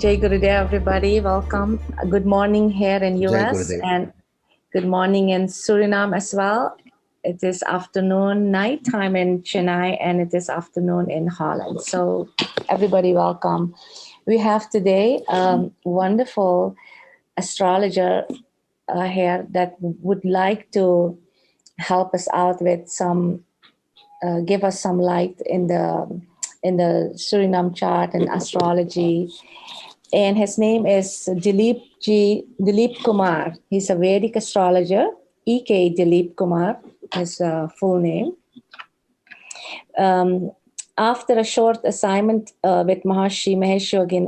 Jai Gurudev, everybody. Welcome. Good morning here in Jai US Gurudev. and good morning in Suriname as well. It is afternoon, night time in Chennai, and it is afternoon in Holland. So, everybody, welcome. We have today a wonderful astrologer here that would like to help us out with some, give us some light in the Suriname chart and astrology. And his name is Dilip Kumar. He's a Vedic astrologer. E.K. Dilip Kumar is full name. After a short assignment with Maharshi Mahesh Yogi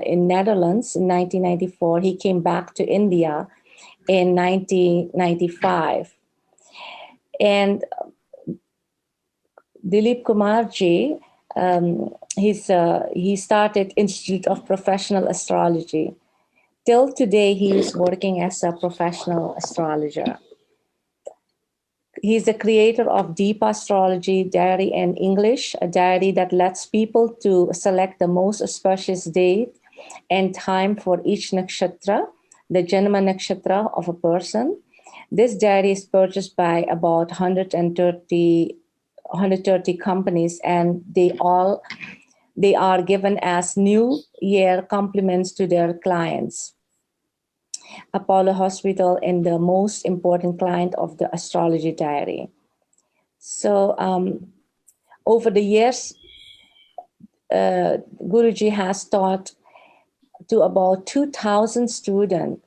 in Netherlands in 1994, he came back to India in 1995. And Dilip Kumarji, he started Institute of Professional Astrology. Till today, he is working as a professional astrologer. He's the creator of Deep Astrology Diary in English, a diary that lets people to select the most auspicious date and time for each nakshatra, the Janma nakshatra of a person. This diary is purchased by about 130 companies, and they are given as New Year compliments to their clients. Apollo Hospital and the most important client of the astrology diary. So over the years, Guruji has taught to about 2,000 students,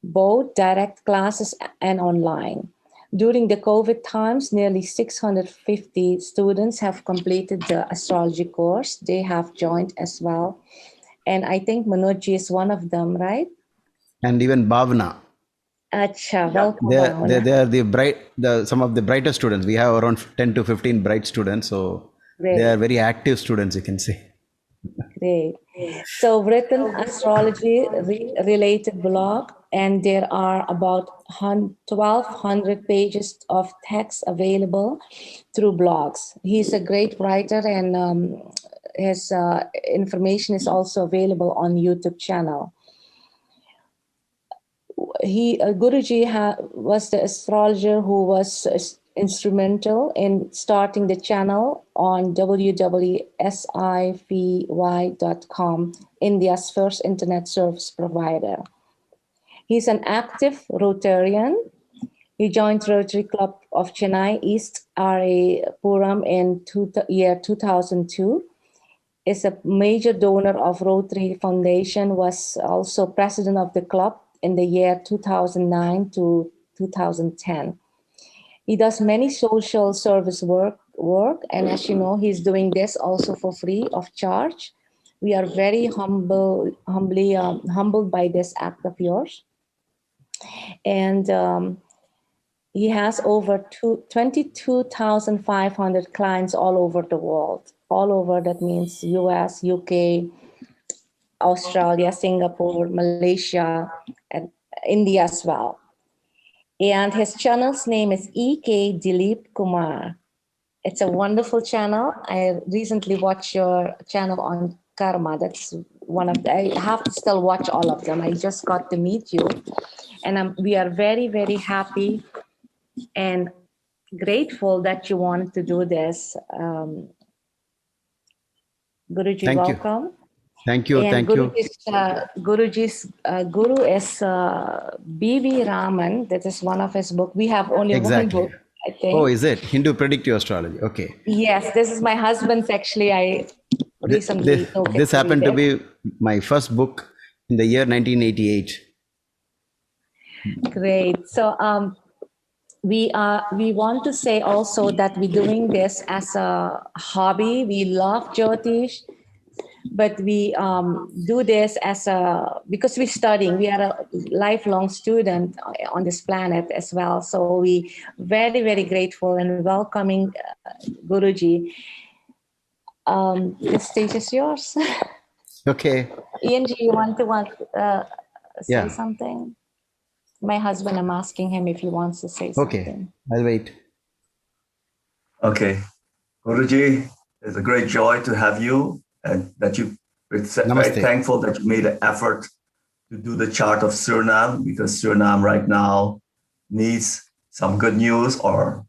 both direct classes and online. During the COVID times, nearly 650 students have completed the astrology course. They have joined as well. And I think Manojji is one of them, right? And even Bhavna. Acha, welcome. They are some of the brightest students. We have around 10 to 15 bright students. So Great. They are very active students, you can say. Great. So written astrology related blog, and there are about 1,200 pages of text available through blogs. He's a great writer, and his information is also available on YouTube channel. Guruji was the astrologer who was instrumental in starting the channel on www.sivy.com, India's first internet service provider. He's an active Rotarian. He joined Rotary Club of Chennai East RA Puram in year 2002. Is a major donor of Rotary Foundation, was also president of the club in the year 2009 to 2010. He does many social service work, and as you know, he's doing this also for free of charge. We are very humbled by this act of yours. And he has over 22,500 clients all over the world. All over, that means US, UK, Australia, Singapore, Malaysia, and India as well. And his channel's name is E.K. Dilip Kumar. It's a wonderful channel. I recently watched your channel on Karma. That's one of I have to still watch all of them. I just got to meet you. And we are very, very happy and grateful that you wanted to do this. Guruji, Thank welcome. You. Thank you. And thank Guruji's guru is B.V. Raman. That is one of his books. We have only one book, I think. Oh, is it? Hindu Predictive Astrology. Okay. Yes, this is my husband's actually. I recently This happened to be my first book in the year 1988. Great. So we want to say also that we're doing this as a hobby. We love Jyotish, but we do this because we're studying. We are a lifelong student on this planet as well. So we very, very grateful and welcoming Guruji. The stage is yours. Okay. Ian, do you want to say something? My husband, I'm asking him if he wants to say something. Okay, I'll wait. Okay. Guruji, it's a great joy to have you and that you We're very Namaste. thankful that you made an effort to do the chart of Suriname, because Suriname right now needs some good news, or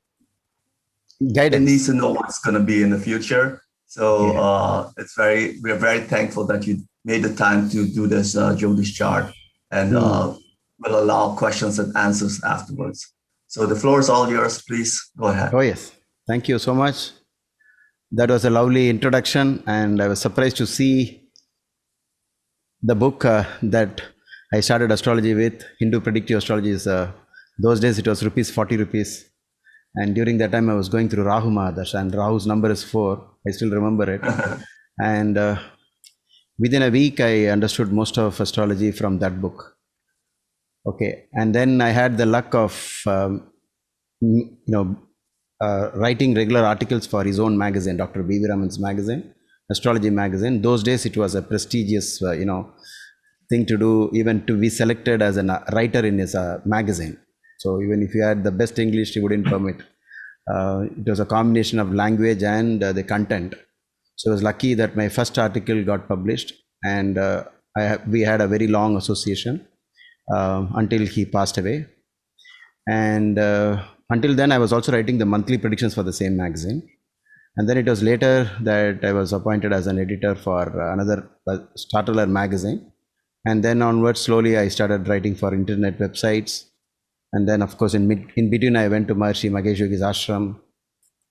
it needs Guidance. to know what's going to be in the future. So Yeah. we're very thankful that you made the time to do this Jyotish chart, and Hmm. will allow questions and answers afterwards. So the floor is all yours. Please go ahead. Oh, yes. Thank you so much. That was a lovely introduction, and I was surprised to see the book that I started astrology with. Hindu Predictive Astrology is, those days it was rupees 40 rupees. And during that time, I was going through Rahu Mahadash, and Rahu's number is 4. I still remember it. And within a week, I understood most of astrology from that book. Okay. And then I had the luck of, writing regular articles for his own magazine, Dr. B.V. Raman's magazine, Astrology Magazine. Those days, it was a prestigious, thing to do, even to be selected as a writer in his magazine. So even if you had the best English, he wouldn't permit. It was a combination of language and the content. So I was lucky that my first article got published, and we had a very long association until he passed away. And until then, I was also writing the monthly predictions for the same magazine. And then it was later that I was appointed as an editor for another Startler magazine. And then onwards, slowly, I started writing for internet websites. And then, of course, in between, I went to Maharishi Mahesh Yogi's ashram.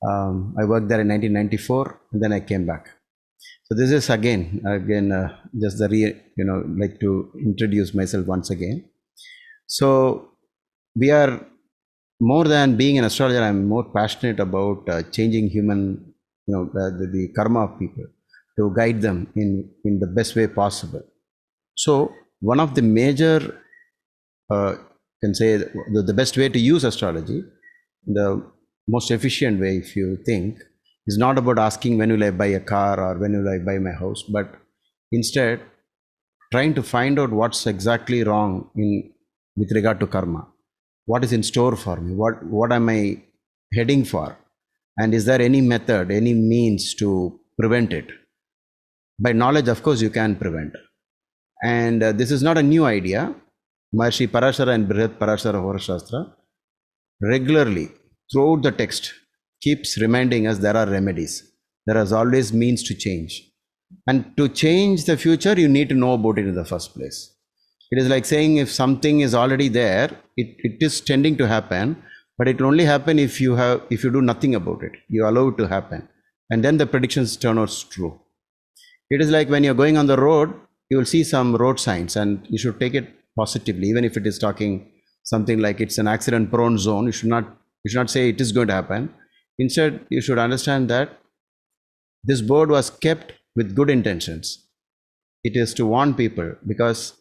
I worked there in 1994, and then I came back. So this is again, just like to introduce myself once again. So we are, more than being an astrologer, I'm more passionate about changing human, the karma of people, to guide them in the best way possible. So one of the major, can say, the best way to use astrology, the most efficient way, if you think, is not about asking when will I buy a car or when will I buy my house, but instead trying to find out what's exactly wrong with regard to karma. What is in store for me? What am I heading for? And is there any method, any means to prevent it? By knowledge, of course, you can prevent. And this is not a new idea. Maharishi Parashara and Brihat Parashara Horashastra regularly, throughout the text, keeps reminding us there are remedies. There is always means to change. And to change the future, you need to know about it in the first place. It is like saying, if something is already there, it is tending to happen, but it will only happen if you do nothing about it. You allow it to happen. And then the predictions turn out true. It is like when you're going on the road, you will see some road signs, and you should take it positively, even if it is talking something like it's an accident prone zone. You should not say it is going to happen. Instead, you should understand that this board was kept with good intentions. It is to warn people, because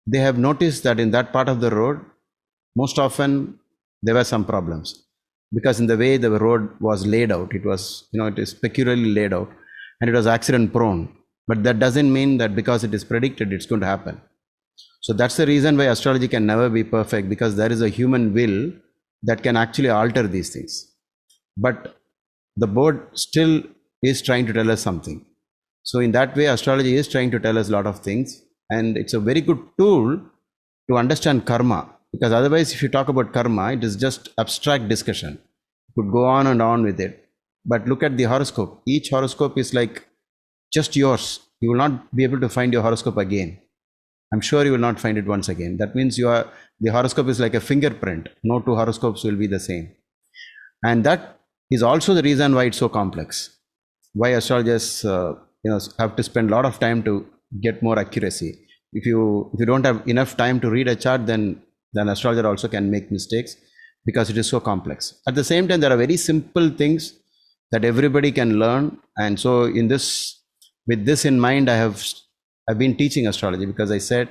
they have noticed that in that part of the road, most often there were some problems, because in the way the road was laid out, it is peculiarly laid out, and it was accident prone. But that doesn't mean that because it is predicted, it's going to happen. So that's the reason why astrology can never be perfect, because there is a human will that can actually alter these things. But the board still is trying to tell us something. So in that way, astrology is trying to tell us a lot of things, and it's a very good tool to understand karma, because otherwise, if you talk about karma, it is just abstract discussion. You could go on and on with it. But look at the horoscope. Each horoscope is like just yours. You will not be able to find your horoscope again. I'm sure you will not find it once again. That means the horoscope is like a fingerprint. No two horoscopes will be the same. And that is also the reason why it's so complex. Why astrologers have to spend a lot of time to get more accuracy. If you don't have enough time to read a chart, then astrologer also can make mistakes, because it is so complex. At the same time, there are very simple things that everybody can learn. And so with this in mind, I've been teaching astrology, because I said,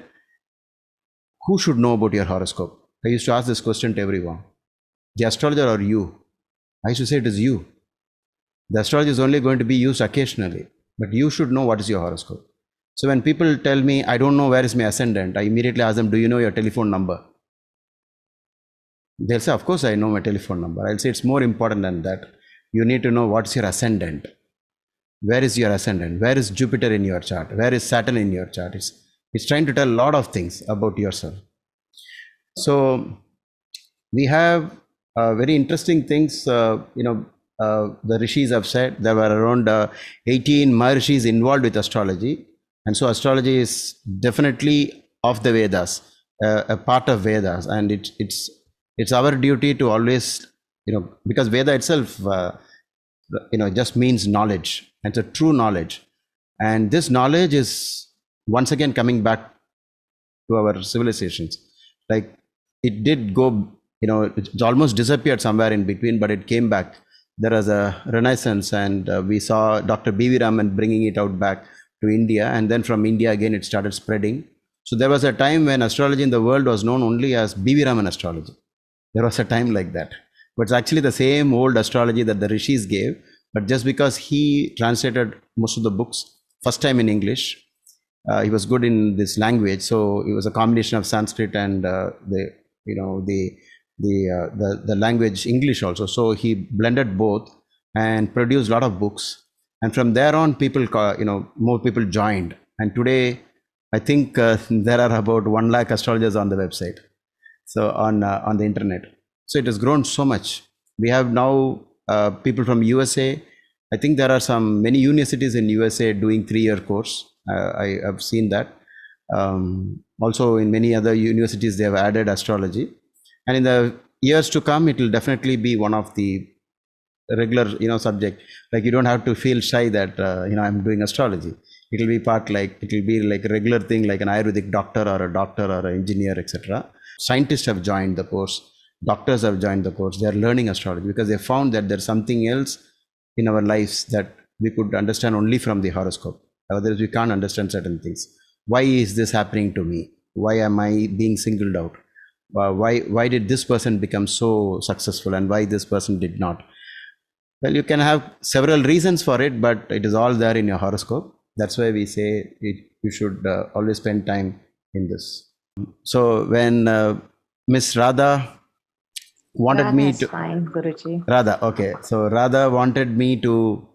who should know about your horoscope? I used to ask this question to everyone. The astrologer or you? I used to say it is you. The astrology is only going to be used occasionally, but you should know what is your horoscope. So when people tell me, I don't know where is my ascendant, I immediately ask them, do you know your telephone number? They'll say, of course I know my telephone number. I'll say, it's more important than that. You need to know what's your ascendant. where is your ascendant, where is Jupiter in your chart, where is Saturn in your chart. It's trying to tell a lot of things about yourself. So we have very interesting things. The rishis have said there were around 18 Maharishis involved with astrology, and so astrology is definitely of the Vedas, a part of Vedas, and it's our duty to always, because Veda itself, just means knowledge. It's a true knowledge, and this knowledge is once again coming back to our civilizations. Like it did go, it almost disappeared somewhere in between, but it came back. There was a renaissance, and we saw Dr. B.V. Raman bringing it out back to India, and then from India again it started spreading. So there was a time when astrology in the world was known only as B.V. Raman astrology. There was a time like that, but it's actually the same old astrology that the rishis gave, but just because he translated most of the books first time in English, he was good in this language, so it was a combination of Sanskrit and the language English also. So he blended both and produced a lot of books. And from there on, more people joined. And today, I think there are about 1 lakh astrologers on the website. So on the internet. So it has grown so much. We have now people from USA. I think there are many universities in USA doing 3-year course. I have seen that. Also in many other universities, they have added astrology. And in the years to come, it will definitely be one of the regular, subject. Like you don't have to feel shy that, I'm doing astrology. It will be a regular thing, like an Ayurvedic doctor or an engineer, etc. Scientists have joined the course. Doctors have joined the course. They are learning astrology because they found that there's something else in our lives that we could understand only from the horoscope. Otherwise, we can't understand certain things. Why is this happening to me? Why am I being singled out? Why did this person become so successful and why this person did not? Well, you can have several reasons for it, but it is all there in your horoscope. That's why we say you should always spend time in this. So when Miss Radha wanted me to... Fine, Guruji. Radha, okay. So Radha wanted me to,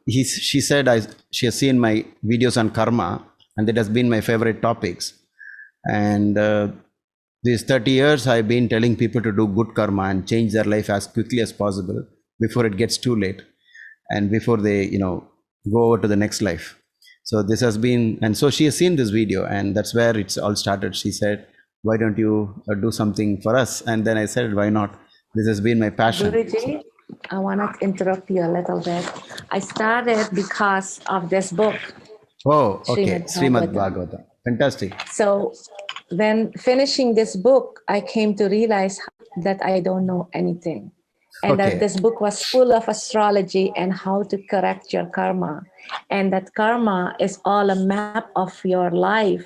she said she has seen my videos on karma, and that has been my favorite topics. And these 30 years, I've been telling people to do good karma and change their life as quickly as possible before it gets too late and before they, go over to the next life. So this has been, and so she has seen this video, and that's where it's all started. She said, why don't you do something for us? And then I said, why not? This has been my passion. Guruji, I want to interrupt you a little bit. I started because of this book. Oh, okay. Srimad Bhagavatam. Fantastic. So when finishing this book, I came to realize that I don't know anything. And that this book was full of astrology and how to correct your karma. And that karma is all a map of your life,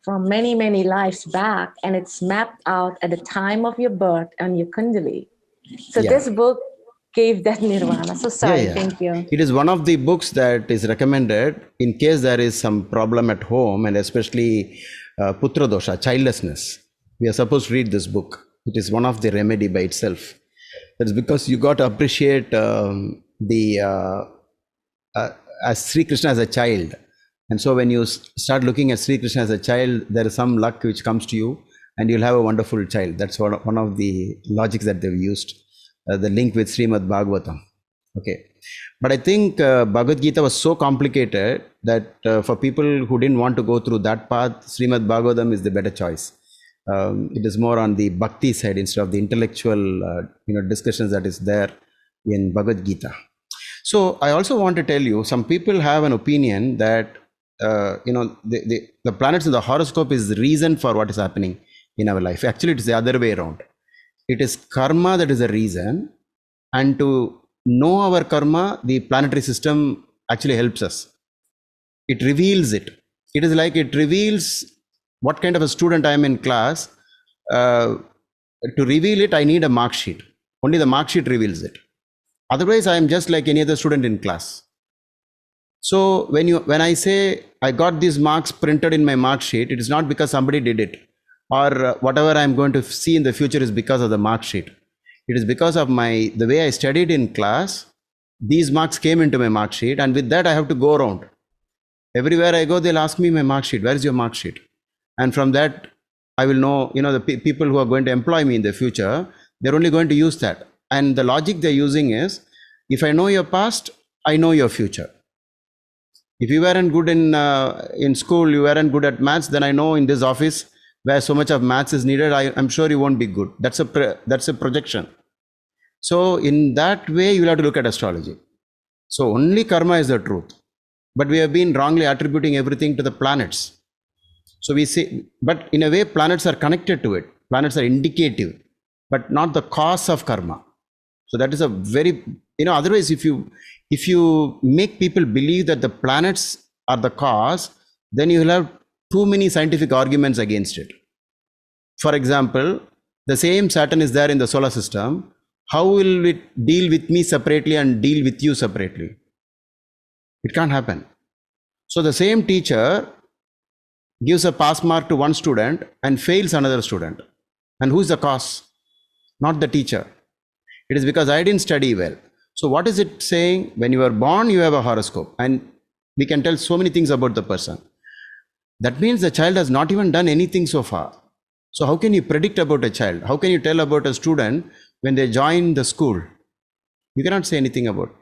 from many, many lives back. And it's mapped out at the time of your birth and your Kundali. So this book gave that nirvana. So sorry, thank you. It is one of the books that is recommended in case there is some problem at home, and especially putra dosha, childlessness. We are supposed to read this book. It is one of the remedy by itself. That's because you got to appreciate as Sri Krishna as a child. And so when you start looking at Sri Krishna as a child, there is some luck which comes to you and you'll have a wonderful child. That's one of the logics that they've used, the link with Srimad Bhagavatam. Okay. But I think Bhagavad Gita was so complicated that for people who didn't want to go through that path, Srimad Bhagavatam is the better choice. It is more on the bhakti side instead of the intellectual discussions that is there in Bhagavad Gita. So I also want to tell you, some people have an opinion that the planets in the horoscope is the reason for what is happening in our life. Actually, it is the other way around. It is karma that is the reason, and to know our karma, the planetary system actually helps us. It reveals it. It is like it reveals what kind of a student I am in class. To reveal it, I need a mark sheet. Only the mark sheet reveals it. Otherwise, I am just like any other student in class. So when I say I got these marks printed in my mark sheet, it is not because somebody did it, or whatever I am going to see in the future is because of the mark sheet. It is because of the way I studied in class, these marks came into my mark sheet, and with that I have to go around. Everywhere I go, they'll ask me my mark sheet. Where is your mark sheet? And from that, I will know, the people who are going to employ me in the future, they're only going to use that. And the logic they're using is, if I know your past, I know your future. If you weren't good in school, you weren't good at maths, then I know in this office where so much of maths is needed, I'm sure you won't be good. That's a projection. So in that way, you'll have to look at astrology. So only karma is the truth. But we have been wrongly attributing everything to the planets. So we say, but in a way, planets are connected to it. Planets are indicative, but not the cause of karma. So that is a very, otherwise, if you make people believe that the planets are the cause, then you will have too many scientific arguments against it. For example, the same Saturn is there in the solar system. How will it deal with me separately and deal with you separately? It can't happen. So the same teacher gives a pass mark to one student and fails another student. And who's the cause? Not the teacher. It is because I didn't study well. So what is it saying? When you are born, you have a horoscope, and we can tell so many things about the person. That means the child has not even done anything so far. So how can you predict about a child? How can you tell about a student when they join the school? You cannot say anything about it.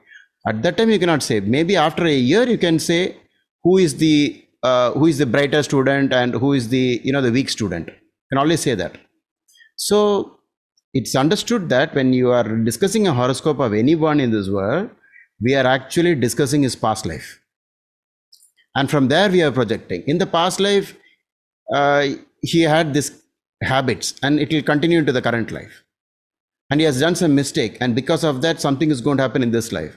At that time, you cannot say. Maybe after a year, you can say who is the brighter student and who is the weak student. You can always say that. So it's understood that when you are discussing a horoscope of anyone in this world, we are actually discussing his past life. And from there we are projecting. In the past life, he had these habits, and it will continue into the current life. And he has done some mistake, and because of that, something is going to happen in this life.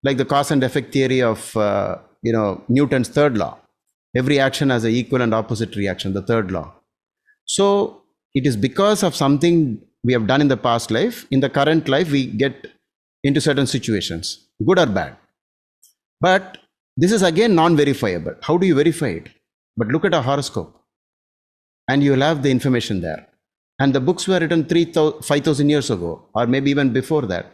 Like the cause and effect theory of Newton's third law. Every action has an equal and opposite reaction, the third law. So it is because of something we have done in the past life. In the current life, we get into certain situations, good or bad. But this is again non-verifiable. How do you verify it? But look at a horoscope, and you will have the information there. And the books were written 5,000 years ago, or maybe even before that.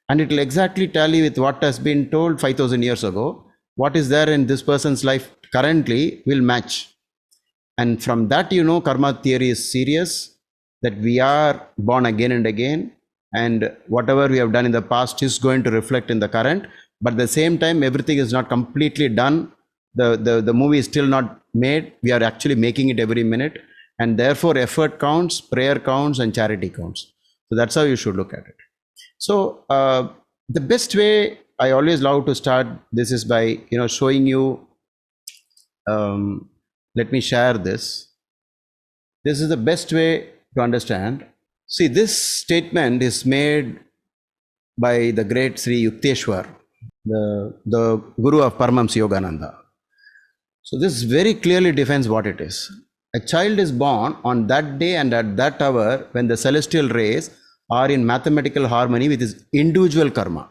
And it will exactly tally with what has been told 5,000 years ago. What is there in this person's life currently will match. And from that, karma theory is serious, that we are born again and again, and whatever we have done in the past is going to reflect in the current. But at the same time, everything is not completely done. The movie is still not made. We are actually making it every minute. And therefore, effort counts, prayer counts, and charity counts. So that's how you should look at it. So the best way I always love to start this is by showing you. Let me share this. This is the best way to understand. See, this statement is made by the great Sri Yukteswar, the guru of Paramahamsa Yogananda. So this very clearly defines what it is. A child is born on that day and at that hour when the celestial rays are in mathematical harmony with his individual karma.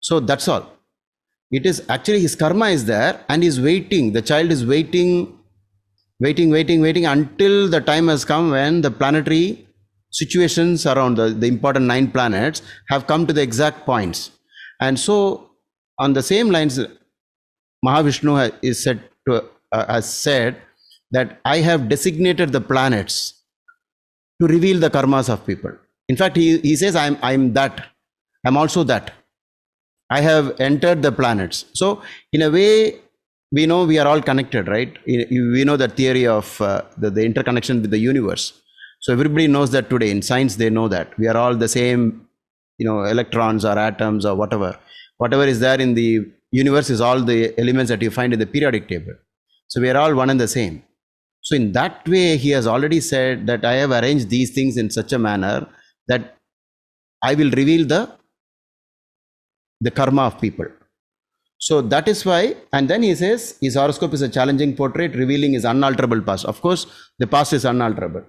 So that's all. It is actually his karma is there, and he's waiting. The child is waiting until the time has come when the planetary situations around the important 9 planets have come to the exact points. And so on the same lines, Mahavishnu has said that I have designated the planets to reveal the karmas of people. In fact, he says, I'm that. I'm also that. I have entered the planets. So in a way, we know we are all connected, right? We know the theory of the interconnection with the universe. So everybody knows that today. In science, they know that we are all the same, electrons or atoms or whatever. Whatever is there in the universe is all the elements that you find in the periodic table. So we are all one and the same. So in that way, he has already said that I have arranged these things in such a manner that I will reveal the karma of people. So that is why, and then he says his horoscope is a challenging portrait revealing his unalterable past. Of course, the past is unalterable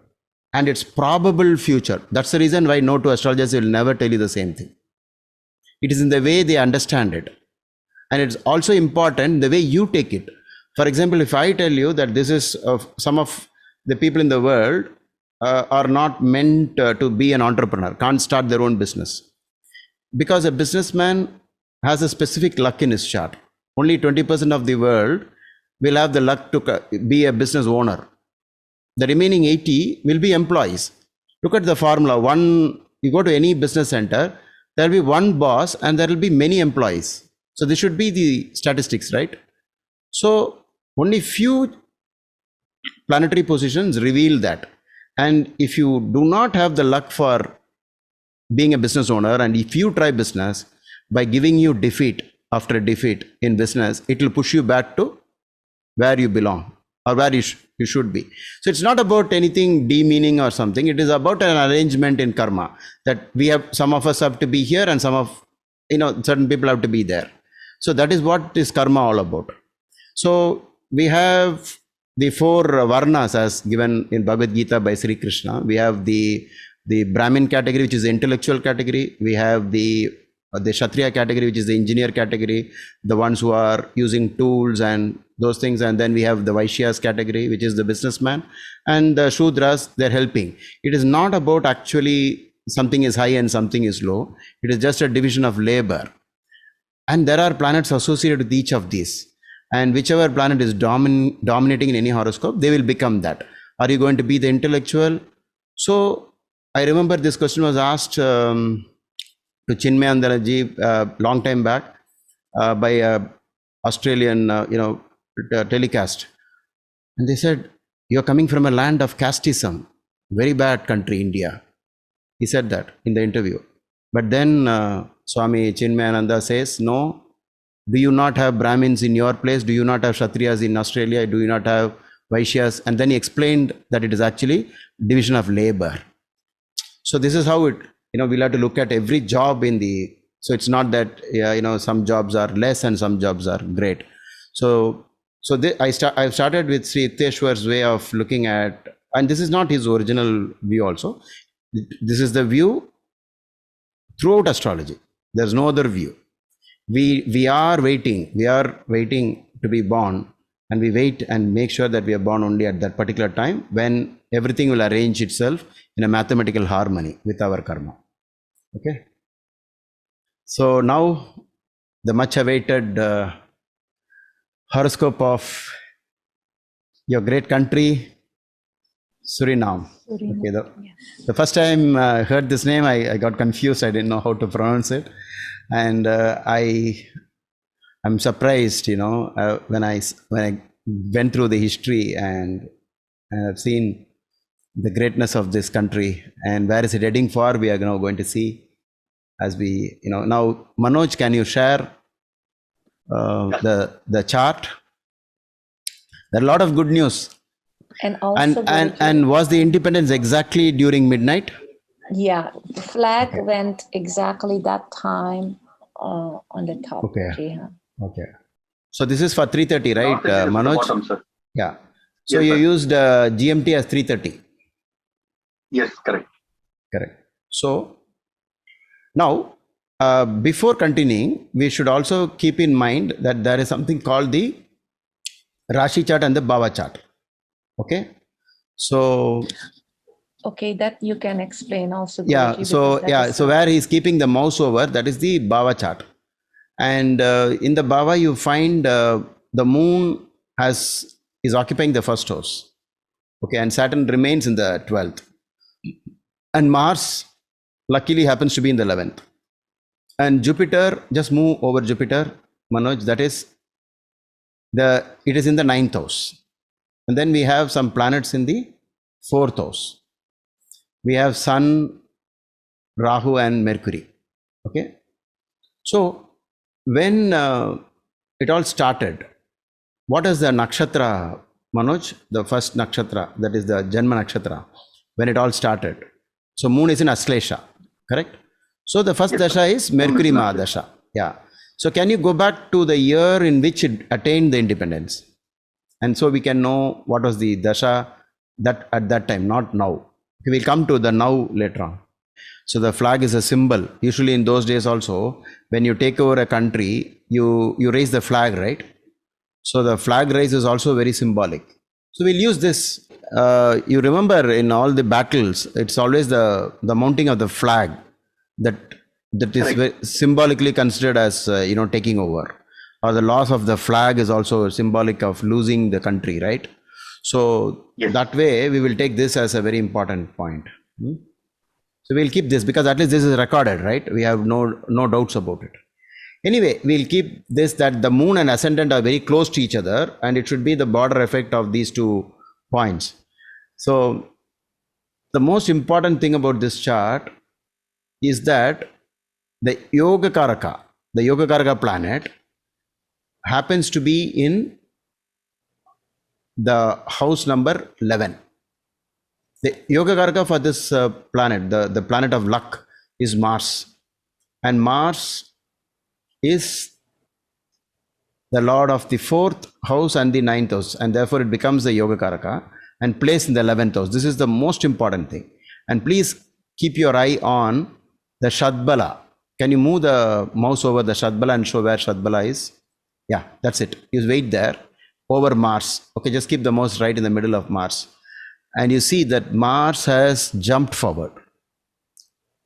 and its probable future. That's the reason why no two astrologers will never tell you the same thing. It is in the way they understand it. And it's also important the way you take it. For example, if I tell you that this is some of the people in the world are not meant to be an entrepreneur, can't start their own business. Because a businessman has a specific luck in his chart. Only 20% of the world will have the luck to be a business owner. The remaining 80 will be employees. Look at the formula. You go to any business center, there will be one boss and there will be many employees. So this should be the statistics, right? So only few planetary positions reveal that. And if you do not have the luck for being a business owner, and if you try business, by giving you defeat after defeat in business, it will push you back to where you belong or where you should be. So it's not about anything demeaning or something. It is about an arrangement in karma that some of us have to be here and certain people have to be there. So that is what is karma all about. So we have the 4 varnas as given in Bhagavad Gita by Sri Krishna. We have the Brahmin category, which is the intellectual category. We have the Kshatriya category, which is the engineer category, the ones who are using tools and those things. And then we have the Vaishyas category, which is the businessman, and the Shudras, they're helping. It is not about actually something is high and something is low. It is just a division of labor. And there are planets associated with each of these. And whichever planet is dominating in any horoscope, they will become that. Are you going to be the intellectual? So I remember this question was asked to Chinmayananda long time back by a Australian telecast, and they said, "You're coming from a land of casteism, very bad country, India." He said that in the interview. But then Swami Chinmayananda says, "No, do you not have Brahmins in your place? Do you not have Kshatriyas in Australia? Do you not have Vaishyas?" And then he explained that it is actually division of labor. So this is how it, we'll have to look at every job so it's not that, some jobs are less and some jobs are great. So I've started with Sri Yukteswar's way of looking at, and this is not his original view also. This is the view throughout astrology. There's no other view. We are waiting to be born, and we wait and make sure that we are born only at that particular time when everything will arrange itself in a mathematical harmony with our karma. Okay. So now the much awaited horoscope of your great country, Suriname. Okay, the first time I heard this name, I got confused. I didn't know how to pronounce it. And I'm surprised, when I went through the history and I've seen the greatness of this country and where is it heading for, we are now going to see as we, now Manoj, can you share the chart? There are a lot of good news. And also and was the independence exactly during midnight? Yeah, the flag went exactly that time on the top. Okay. Okay. So this is for 3:30, right, Manoj? Bottom, sir. Yeah. So Yes, you sir. used GMT as 3:30. Yes, correct. Correct. So now, before continuing, we should also keep in mind that there is something called the Rashi chart and the Bhava chart. Okay. So Okay, that you can explain also. yeah. Guruji, So because that yeah. is So where he's keeping the mouse over, that is the Bhava chart. And in the Bhava, you find the moon is occupying the first house. Okay, and Saturn remains in the 12th. And Mars, luckily, happens to be in the 11th. And Jupiter, just move over Jupiter, Manoj, that is, it is in the 9th house. And then we have some planets in the 4th house. We have Sun, Rahu, and Mercury. Okay. So when it all started, what is the nakshatra, Manoj? The first nakshatra, that is the Janma nakshatra, when it all started. So moon is in Aslesha, correct? So the first dasha is Mercury Mahadasha. Yeah. So can you go back to the year in which it attained the independence? And so we can know what was the dasha that at that time, not now. We will come to the now later on. So the flag is a symbol. Usually in those days also, when you take over a country, you raise the flag, right? So the flag raise is also very symbolic. So we'll use this. You remember in all the battles, it's always the mounting of the flag that that is Correct. symbolically considered as taking over, or the loss of the flag is also symbolic of losing the country, right? So Yes. that way we will take this as a very important point. So we'll keep this because at least this is recorded, right? We have no doubts about it. Anyway, we'll keep this, that the moon and ascendant are very close to each other, and it should be the border effect of these 2 points. So the most important thing about this chart is that the Yogakaraka planet happens to be in the house number 11. The Yogakaraka for this planet, the planet of luck, is Mars. And Mars is the lord of the 4th house and the 9th house, and therefore it becomes the Yogakaraka and placed in the 11th house. This is the most important thing. And please keep your eye on the Shadbala. Can you move the mouse over the Shadbala and show where Shadbala is? Yeah, that's it. You wait there over Mars. Okay, just keep the mouse right in the middle of Mars. And you see that Mars has jumped forward.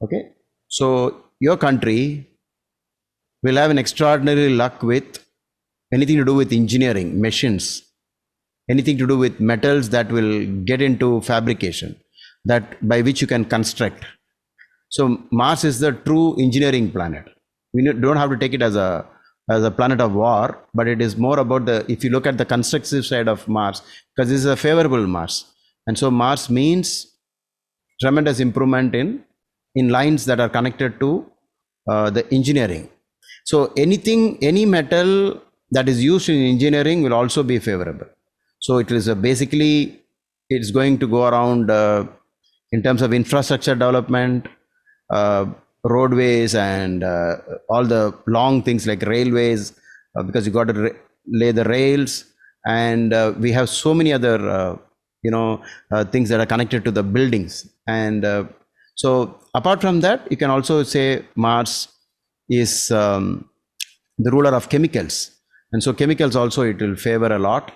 Okay, so your country will have an extraordinary luck with anything to do with engineering, machines, anything to do with metals that will get into fabrication, that by which you can construct. So Mars is the true engineering planet. We don't have to take it as a planet of war, but it is more about if you look at the constructive side of Mars, because this is a favorable Mars. And so Mars means tremendous improvement in lines that are connected to the engineering. So any metal that is used in engineering will also be favorable. So it is basically, it's going to go around in terms of infrastructure development, roadways, and all the long things like railways, because you got to lay the rails, and we have so many other things that are connected to the buildings. And so apart from that, you can also say Mars is the ruler of chemicals, and so chemicals also it will favor a lot.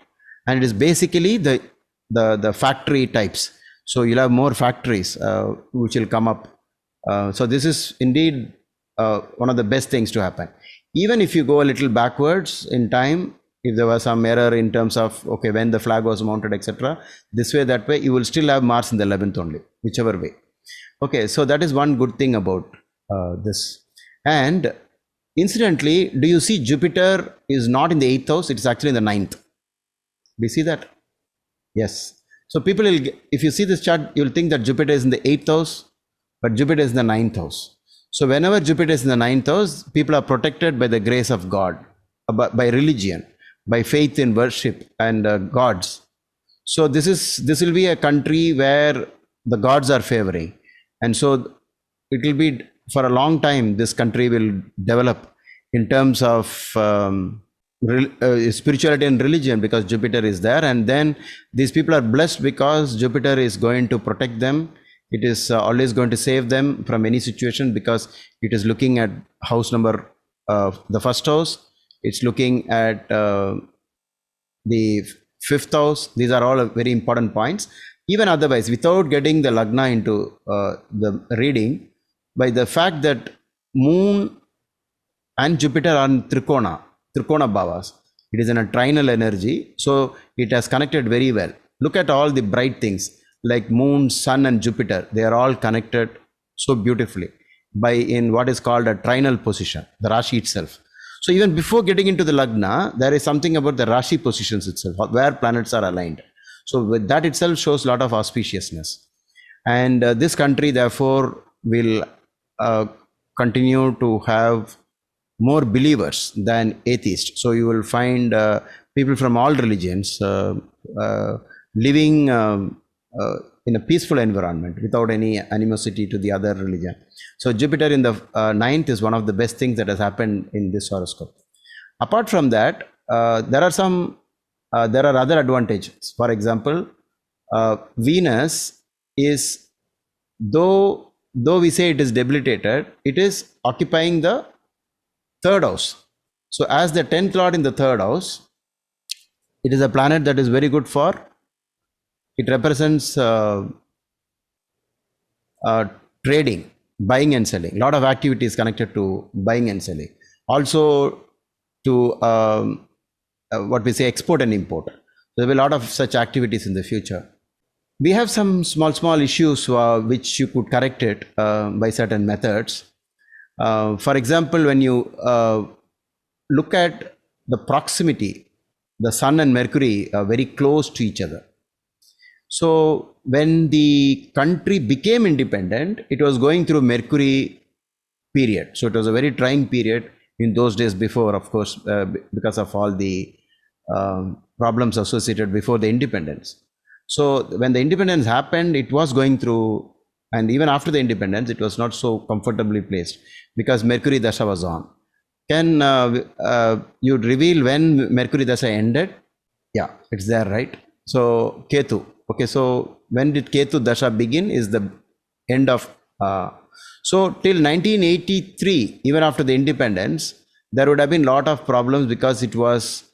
And it is basically the factory types. So you'll have more factories which will come up. So this is indeed one of the best things to happen. Even if you go a little backwards in time, if there was some error in terms of when the flag was mounted, etc., this way, that way, you will still have Mars in the 11th only, whichever way. Okay, so that is one good thing about this. And incidentally, do you see Jupiter is not in the 8th house, it is actually in the 9th. Do you see that? Yes. So people will, if you see this chart, you will think that Jupiter is in the 8th house, but Jupiter is in the 9th house. So whenever Jupiter is in the 9th house, people are protected by the grace of God, by religion, by faith in worship and gods. So this will be a country where the gods are favoring, and so it will be for a long time. This country will develop in terms of spirituality and religion, because Jupiter is there, and then these people are blessed because Jupiter is going to protect them. It is always going to save them from any situation, because it is looking at house number the 1st house. It's looking at the 5th house. These are all very important points. Even otherwise, without getting the Lagna into the reading, by the fact that Moon and Jupiter are in Trikona Bhavas, it is in a trinal energy, so it has connected very well. Look at all the bright things like Moon, Sun, and Jupiter. They are all connected so beautifully in what is called a trinal position, the Rashi itself. So even before getting into the Lagna, there is something about the Rashi positions itself, where planets are aligned. So with that itself shows a lot of auspiciousness. And this country therefore will continue to have more believers than atheists. So you will find people from all religions living in a peaceful environment without any animosity to the other religion. So Jupiter in the 9th is one of the best things that has happened in this horoscope. Apart from that, there are other advantages. For example, Venus is, though we say it is debilitated, it is occupying the 3rd house. So as the 10th lord in the 3rd house, it is a planet that is very good for, it represents trading. buying and selling. A lot of activities connected to buying and selling. Also to what we say export and import. There will be a lot of such activities in the future. We have some small issues which you could correct it by certain methods. For example, when you look at the proximity, the Sun and Mercury are very close to each other. So when the country became independent, it was going through Mercury period. So it was a very trying period in those days before, of course, because of all the problems associated before the independence. So when the independence happened, it was going through, and even after the independence, it was not so comfortably placed because Mercury Dasha was on. Can you reveal when Mercury Dasha ended? Yeah, it's there, right? So Ketu. Okay, so when did Ketu Dasha begin is the end of, so till 1983, even after the independence, there would have been a lot of problems because it was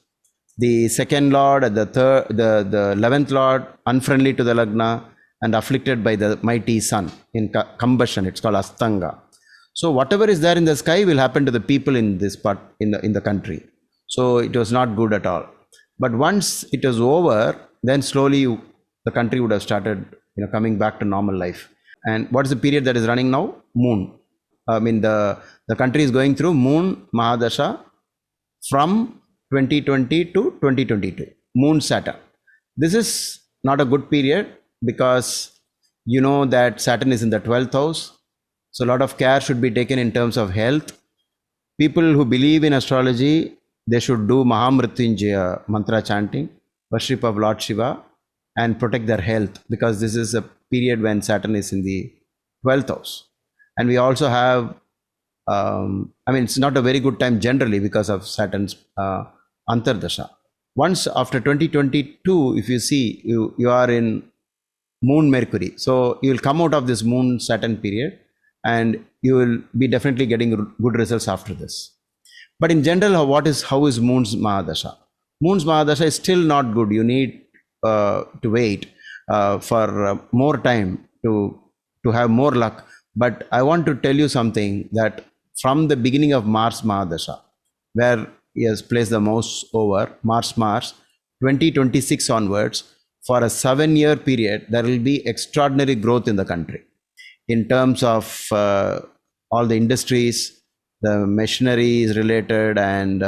the second lord and the 11th lord unfriendly to the Lagna and afflicted by the mighty sun in combustion. It's called Astanga. So whatever is there in the sky will happen to the people in this part in the country. So it was not good at all. But once it was over, then slowly the country would have started, coming back to normal life. And what is the period that is running now? Moon. I mean, the country is going through Moon Mahadasha from 2020 to 2022. Moon Saturn. This is not a good period because you know that Saturn is in the 12th house. So a lot of care should be taken in terms of health. People who believe in astrology, they should do Mahamrityunjaya mantra chanting, worship of Lord Shiva, and protect their health because this is a period when Saturn is in the 12th house. And we also have, it's not a very good time generally because of Saturn's Antardasha. Once after 2022, if you see, you are in Moon Mercury. So you will come out of this Moon Saturn period and you will be definitely getting good results after this. But in general, how is Moon's Mahadasha? Moon's Mahadasha is still not good. You need to wait for more time to have more luck. But I want to tell you something that from the beginning of Mars Mahadasha, where he has placed the mouse over, Mars 2026 onwards, for a 7-year period, there will be extraordinary growth in the country in terms of all the industries, the machineries related, and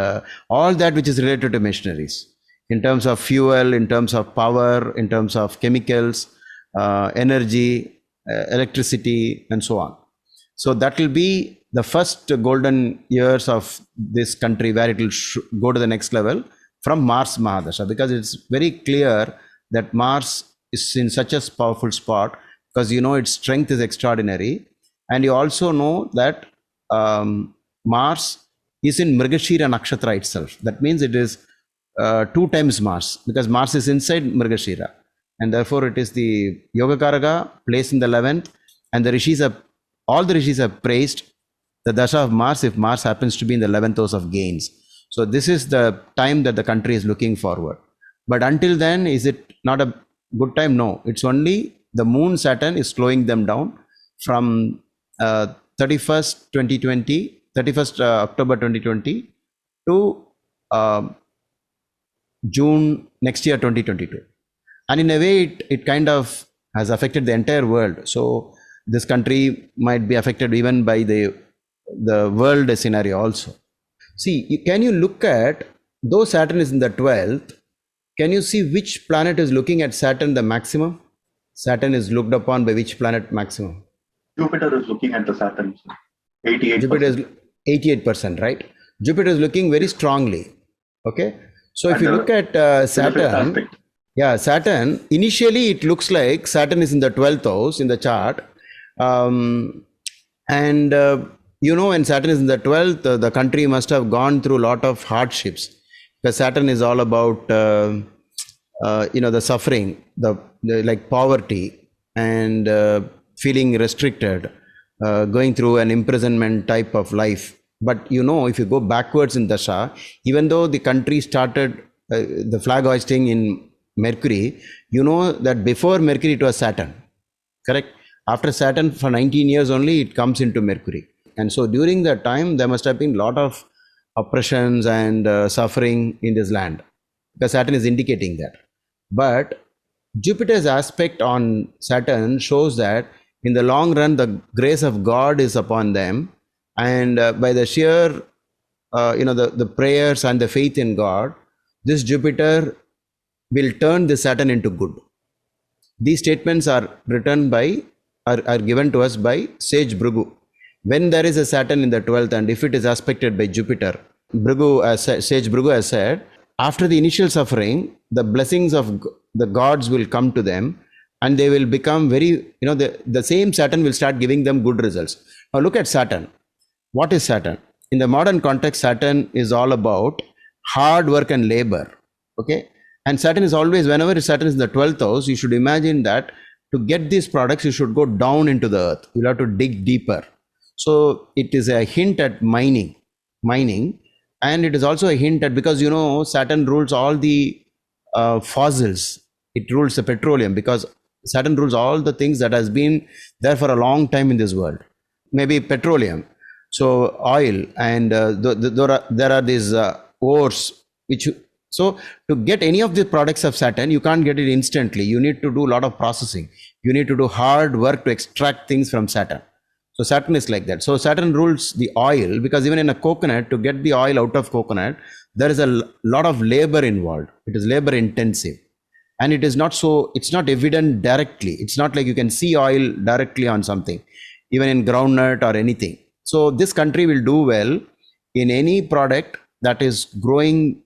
all that which is related to machineries, in terms of fuel, in terms of power, in terms of chemicals, energy, electricity, and so on. So that will be the first golden years of this country where it will go to the next level from Mars Mahadasha, because it's very clear that Mars is in such a powerful spot because its strength is extraordinary. And you also know that Mars is in Mrigashira Nakshatra itself. That means it is 2 times Mars, because Mars is inside Mrigashira, and therefore it is the Yogakaraka placed in the 11th, and all the rishis have praised the dasha of Mars if Mars happens to be in the 11th house of gains. So this is the time that the country is looking forward. But until then, is it not a good time? No, it's only the Moon Saturn is slowing them down from 31st October 2020 to June next year 2022. And in a way, it kind of has affected the entire world. So this country might be affected even by the world scenario also. See, can you look at, though Saturn is in the 12th, can you see which planet is looking at Saturn the maximum? Saturn is looked upon by which planet maximum? Jupiter is looking at the Saturn, 88%. Jupiter is 88%, right? Jupiter is looking very strongly. Okay. So if you look at Saturn, Saturn, initially it looks like Saturn is in the 12th house in the chart. When Saturn is in the 12th, the country must have gone through a lot of hardships, because Saturn is all about, the suffering, like poverty and feeling restricted, going through an imprisonment type of life. But if you go backwards in Dasha, even though the country started the flag hoisting in Mercury, that before Mercury it was Saturn, correct? After Saturn, for 19 years only, it comes into Mercury. And so during that time, there must have been a lot of oppressions and suffering in this land, because Saturn is indicating that. But Jupiter's aspect on Saturn shows that in the long run, the grace of God is upon them. And by the sheer, the prayers and the faith in God, this Jupiter will turn the Saturn into good. These statements are given to us by sage Bhrigu. When there is a Saturn in the 12th, and if it is aspected by Jupiter, sage Bhrigu has said, after the initial suffering, the blessings of the gods will come to them, and they will become very, the same Saturn will start giving them good results. Now look at Saturn. What is Saturn? In the modern context, Saturn is all about hard work and labor. Okay. And Saturn is always, whenever Saturn is in the 12th house, you should imagine that to get these products, you should go down into the earth. You'll have to dig deeper. So it is a hint at mining. And it is also a hint at, because Saturn rules all the fossils. It rules the petroleum, because Saturn rules all the things that has been there for a long time in this world. Maybe petroleum, so oil, and there are these ores so to get any of the products of Saturn, you can't get it instantly. You need to do a lot of processing. You need to do hard work to extract things from Saturn. So Saturn is like that. So Saturn rules the oil, because even in a coconut, to get the oil out of coconut, there is a lot of labor involved. It is labor intensive. And it's not evident directly. It's not like you can see oil directly on something, even in groundnut or anything. So this country will do well in any product that is growing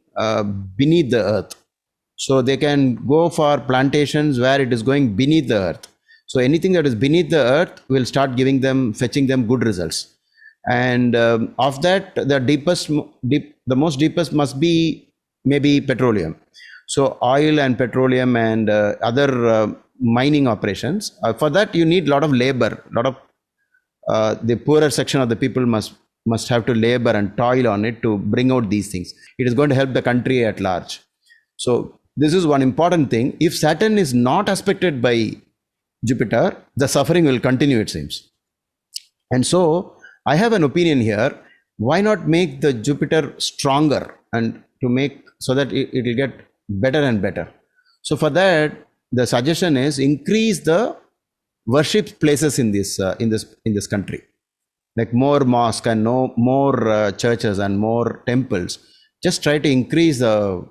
beneath the earth. So they can go for plantations where it is going beneath the earth. So anything that is beneath the earth will start fetching them good results. And of that, the most deepest must be maybe petroleum. So oil and petroleum and other mining operations. For that, you need a lot of labor. The poorer section of the people must have to labor and toil on it to bring out these things. It is going to help the country at large. So this is one important thing. If Saturn is not aspected by Jupiter, the suffering will continue, it seems. And so I have an opinion here. Why not make the Jupiter stronger, and to make so that it will get better and better? So for that, the suggestion is increase the worship places in this country, like more mosque and more churches and more temples. Just try to increase the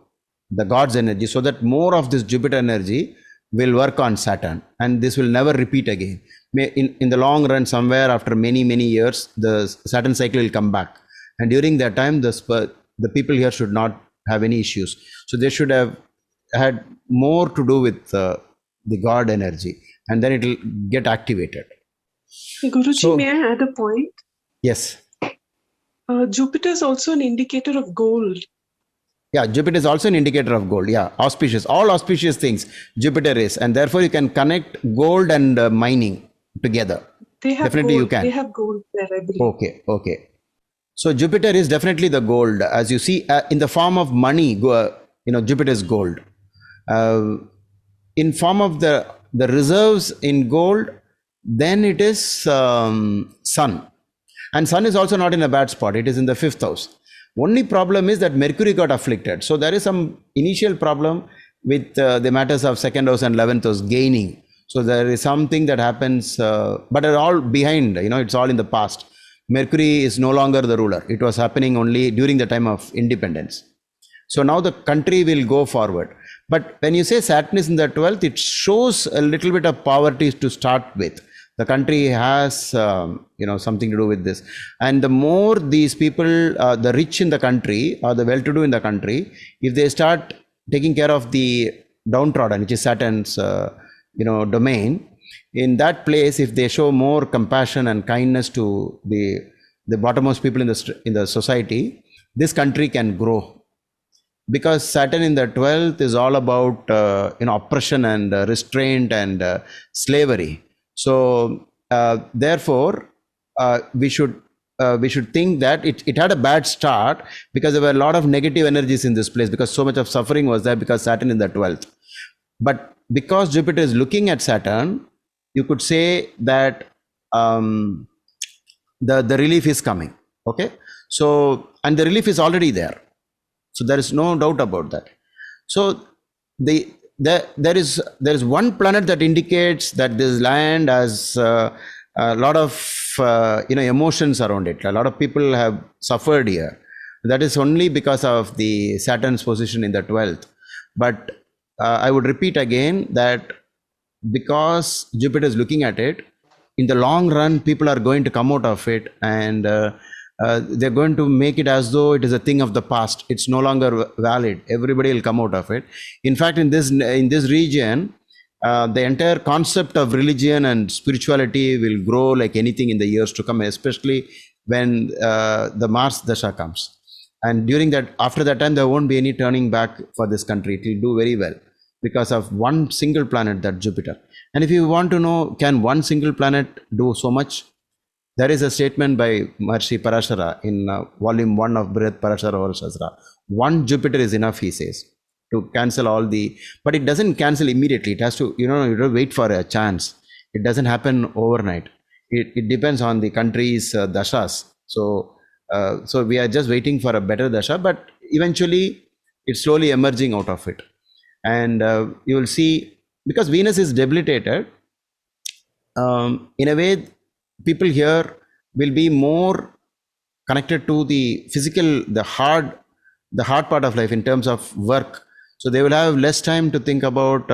God's energy, so that more of this Jupiter energy will work on Saturn, and this will never repeat again. In the long run, somewhere after many years, the Saturn cycle will come back, and during that time, the people here should not have any issues. So they should have had more to do with the God energy, and then it will get activated. Guruji, may I add a point? Yes. Jupiter is also an indicator of gold. Yeah, Jupiter is also an indicator of gold. Yeah, auspicious. All auspicious things Jupiter is, and therefore you can connect gold and mining together. They have definitely gold. You can. They have gold there, I believe. Okay. So Jupiter is definitely the gold, as you see in the form of money. Jupiter is gold. In form of the reserves in gold, then it is Sun, and Sun is also not in a bad spot. It is in the 5th house. Only problem is that Mercury got afflicted. So there is some initial problem with the matters of 2nd house and 11th house gaining. So there is something that happens, but it's all behind, it's all in the past. Mercury is no longer the ruler. It was happening only during the time of independence. So now the country will go forward. But when you say Saturn is in the 12th, it shows a little bit of poverty to start with. The country has, something to do with this. And the more these people, the rich in the country or the well-to-do in the country, if they start taking care of the downtrodden, which is Saturn's, domain, in that place, if they show more compassion and kindness to the bottommost people in the society, this country can grow. Because Saturn in the 12th is all about, oppression and restraint and slavery. So therefore, we should think that it had a bad start, because there were a lot of negative energies in this place, because so much of suffering was there because Saturn in the 12th. But because Jupiter is looking at Saturn, you could say that the relief is coming. Okay, so and the relief is already there, so there is no doubt about that. So there is one planet that indicates that this land has a lot of emotions around it. A lot of people have suffered here. That is only because of the Saturn's position in the 12th. But I would repeat again that because Jupiter is looking at it, in the long run, people are going to come out of it, and they're going to make it as though it is a thing of the past. It's no longer valid. Everybody will come out of it. In fact, in this region, the entire concept of religion and spirituality will grow like anything in the years to come, especially when the Mars Dasha comes. And during that, after that time, there won't be any turning back for this country. It will do very well because of one single planet, that Jupiter. And if you want to know, can one single planet do so much? There is a statement by Maharishi Parashara in volume 1 of Brihat Parashara Varashastra. One Jupiter is enough, he says, to cancel all the, but it doesn't cancel immediately. It has to, you have to wait for a chance. It doesn't happen overnight. It depends on the country's dashas. So we are just waiting for a better dasha, but eventually it's slowly emerging out of it. And you will see, because Venus is debilitated, in a way, people here will be more connected to the physical, the hard part of life in terms of work. So they will have less time to think about,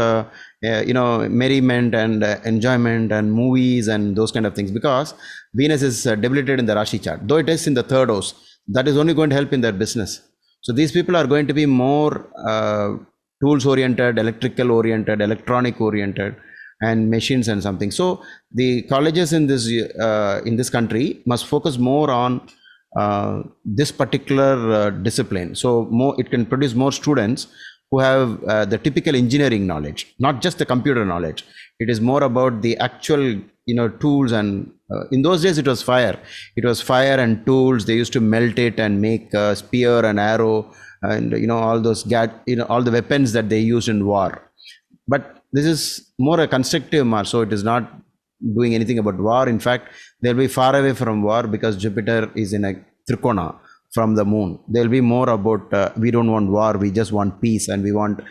merriment and enjoyment and movies and those kind of things, because Venus is debilitated in the Rashi chart. Though it is in the third house, that is only going to help in their business. So these people are going to be more tools oriented, electrical oriented, electronic oriented, and machines and something. So the colleges in this country must focus more on this particular discipline. So it can produce more students who have the typical engineering knowledge, not just the computer knowledge. It is more about the actual tools, and in those days it was fire. It was fire and tools. They used to melt it and make a spear and arrow, and all those all the weapons that they used in war. But this is more a constructive Mars, so it is not doing anything about war. In fact, they'll be far away from war because Jupiter is in a trikona from the moon. They'll be more about we don't want war, we just want peace, and we want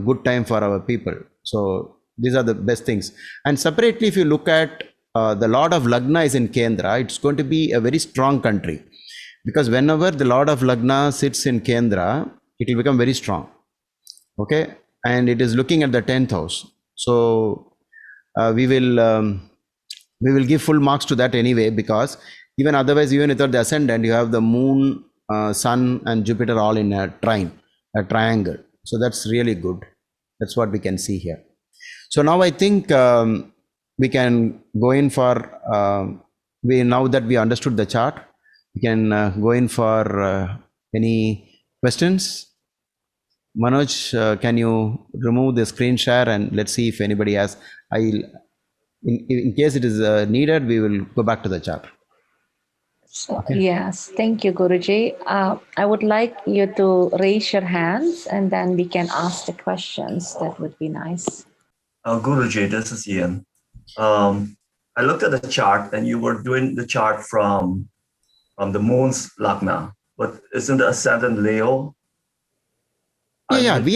good time for our people. So these are the best things. And separately, if you look at the Lord of Lagna is in Kendra, it's going to be a very strong country, because whenever the Lord of Lagna sits in Kendra, it will become very strong. Okay, and it is looking at the 10th house. So we will give full marks to that anyway, because even otherwise, even without the ascendant, you have the moon, sun and Jupiter all in a triangle. So that's really good. That's what we can see here. So now I think we can go in for, now that we understood the chart, we can go in for any questions. Manoj, can you remove the screen share and let's see if anybody has. In case it is needed, we will go back to the chart. So, yes, thank you, Guruji. I would like you to raise your hands and then we can ask the questions. That would be nice. Guruji, this is Ian. I looked at the chart and you were doing the chart from the moon's Lagna, but isn't the ascendant Leo? We have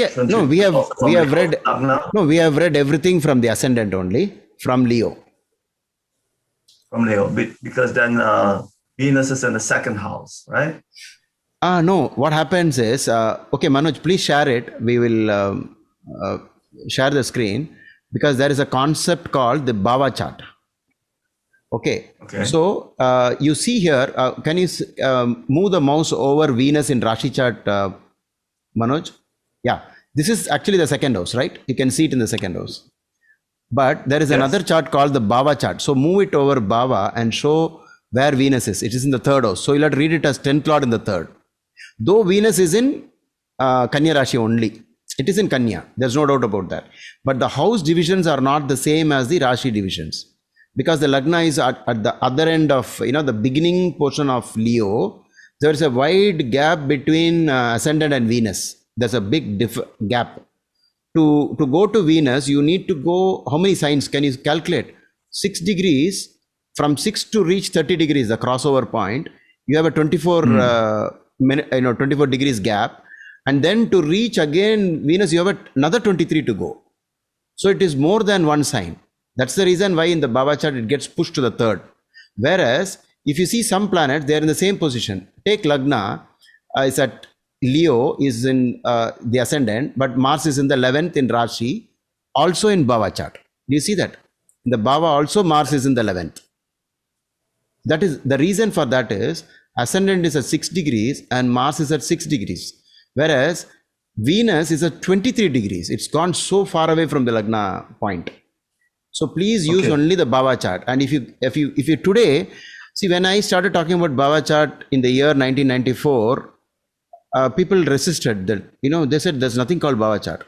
read everything from the ascendant only, from Leo. From Leo, because then Venus is in the second house, right? No, what happens is, okay, Manoj, please share it. We will share the screen, because there is a concept called the Bhava chart. Okay. So you see here, can you move the mouse over Venus in Rashi chart, Manoj? Yeah, this is actually the second house, right? You can see it in the second house. But there is another chart called the Bhava chart. So move it over Bhava and show where Venus is. It is in the third house. So you'll have to read it as 10th Lord in the third. Though Venus is in Kanya Rashi only. It is in Kanya. There's no doubt about that. But the house divisions are not the same as the Rashi divisions. Because the Lagna is at the other end of, the beginning portion of Leo. There's a wide gap between Ascendant and Venus. There's a big gap. to go to Venus, you need to go, how many signs can you calculate? 6 degrees, from 6 to reach 30 degrees, the crossover point, you have a 24 24 degrees gap, and then to reach again Venus, you have another 23 to go. So it is more than one sign. That's the reason why in the Baba chart it gets pushed to the third. Whereas if you see some planets, they are in the same position. Take Lagna, is at Leo, is in the ascendant, but Mars is in the 11th in Rashi, also in Baba chart. Do you see that? In the Baba also Mars is in the 11th. That is the reason for that is ascendant is at 6 degrees and Mars is at 6 degrees. Whereas Venus is at 23 degrees. It's gone so far away from the Lagna point. So please use only the Baba chart. And if you today, see, when I started talking about Baba chart in the year 1994, people resisted that. They said there's nothing called Baba chart.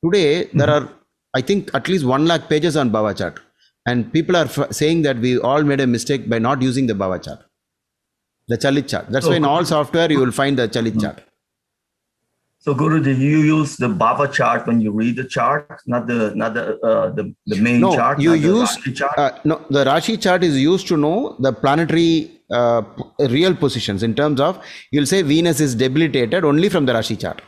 Today, there are, I think, at least 1 lakh pages on Baba chart. And people are saying that we all made a mistake by not using the Baba chart, the Chalit chart. That's why in all software, you will find the Chalit chart. So Guru, did you use the Baba chart when you read the chart, not the main chart? No, you use Rashi chart? no. The Rashi chart is used to know the planetary real positions. In terms of, you'll say Venus is debilitated only from the Rashi chart.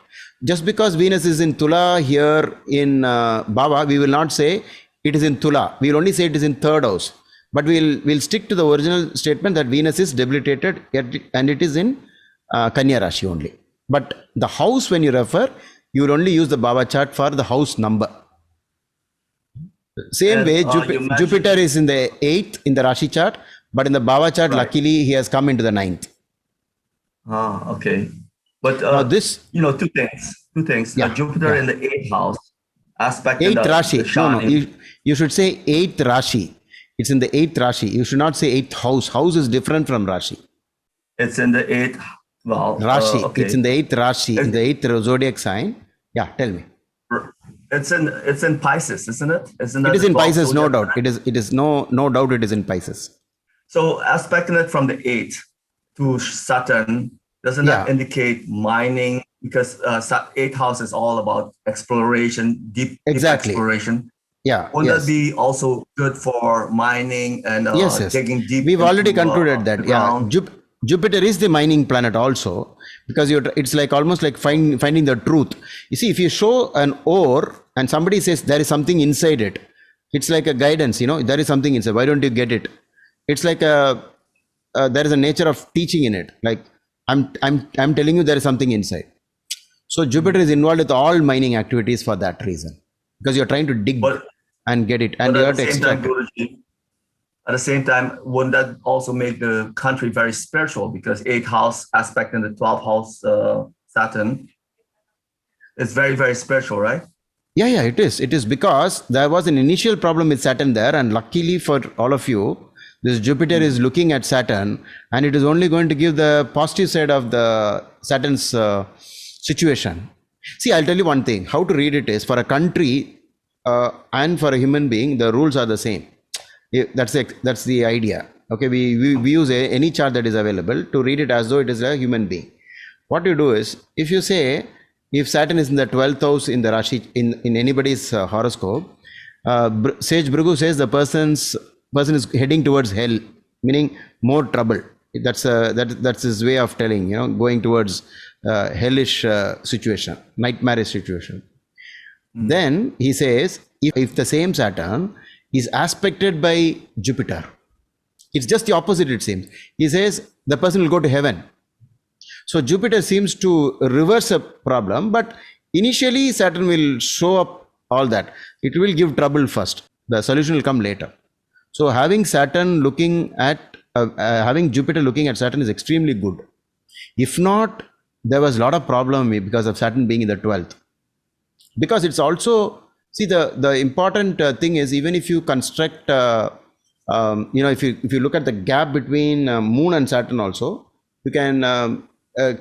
Just because Venus is in Tula here in Baba, we will not say it is in Tula. We will only say it is in third house. But we'll stick to the original statement that Venus is debilitated and it is in Kanya Rashi only. But the house, when you refer, you will only use the Baba chart for the house number. Same way, Jupiter is in the 8th in the Rashi chart, but in the Baba chart, luckily, he has come into the 9th. Okay. But now this, two things. Yeah, Jupiter in the 8th house, aspect 8th in the Rashi. No, you should say 8th Rashi. It's in the 8th Rashi. You should not say 8th house. House is different from Rashi. It's in the 8th. Well, Rashi. okay. It's in the 8th Rashi, in the 8th zodiac sign. Yeah, tell me. It's in Pisces, isn't it? Isn't it is in Pisces, no doubt. It is no doubt it is in Pisces. So aspecting it from the 8th to Saturn, doesn't that indicate mining? Because 8th house is all about exploration, deep exploration. Yeah. Would that be also good for mining and yes. digging deep? We've already concluded that. Yeah. Jupiter is the mining planet also, because it's like almost like finding the truth. You see, if you show an ore and somebody says there is something inside it, it's like a guidance. There is something inside. Why don't you get it? It's like there is a nature of teaching in it. Like I'm telling you there is something inside. So Jupiter is involved with all mining activities for that reason, because you're trying to dig and get it, and you have to extract it. At the same time, wouldn't that also make the country very spiritual? Because 8th house aspect in the 12th house Saturn is very, very spiritual, right? Yeah, it is. It is because there was an initial problem with Saturn there, and luckily for all of you, this Jupiter is looking at Saturn, and it is only going to give the positive side of the Saturn's situation. See, I'll tell you one thing. How to read it is, for a country and for a human being, the rules are the same. That's the idea. Okay, we use any chart that is available to read it as though it is a human being. What you do is, if you say, if Saturn is in the 12th house in the Rashi, in anybody's horoscope, Sage Bhrigu says the person is heading towards hell, meaning more trouble. That's his way of telling, going towards hellish situation, nightmarish situation. Then he says, if the same Saturn is aspected by Jupiter, it's just the opposite, it seems. He says the person will go to heaven. So Jupiter seems to reverse a problem, but initially Saturn will show up all that. It will give trouble first. The solution will come later. So having Saturn looking at, having Jupiter looking at Saturn is extremely good. If not, there was a lot of problem because of Saturn being in the 12th. Because it's also, see, the important thing is, even if you construct, if you look at the gap between Moon and Saturn also, you can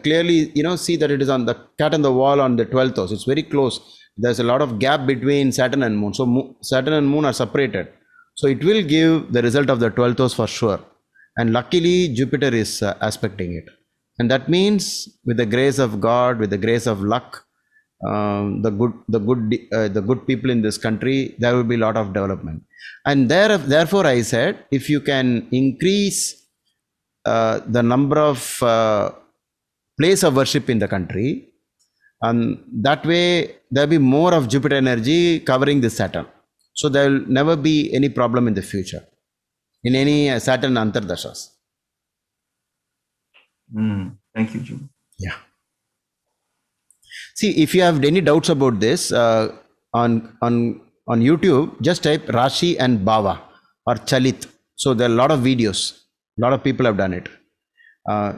clearly, see that it is on the cat on the wall on the 12th house. It's very close. There's a lot of gap between Saturn and Moon. So Saturn and Moon are separated. So it will give the result of the 12th house for sure. And luckily, Jupiter is aspecting it. And that means, with the grace of God, with the grace of luck, the good people in this country, there will be a lot of development. And therefore, I said, if you can increase the number of place of worship in the country, that way there will be more of Jupiter energy covering this Saturn. So there will never be any problem in the future in any Saturn Antardashas. Thank you, Jim. Yeah. See, if you have any doubts about this, on YouTube, just type Rashi and Bhava or Chalit. So there are a lot of videos. A lot of people have done it.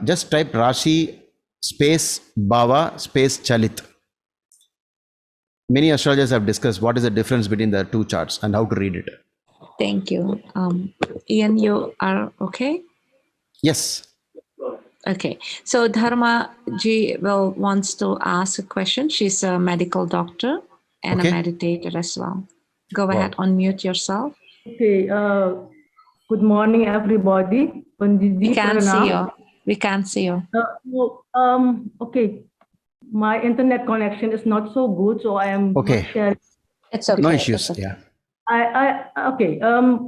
Just type Rashi space Bhava space Chalit. Many astrologers have discussed what is the difference between the two charts and how to read it. Thank you. Ian, you are okay? Yes. Okay. So Dharma ji wants to ask a question. She's a medical doctor and Okay. a meditator as well. Go ahead, unmute yourself. Okay. Good morning, everybody. Pandit ji, We can't pranam. see you. We can't see you. Okay. My internet connection is not so good, so I am Okay. sharing. It's okay. No It's issues. okay. Yeah. Okay.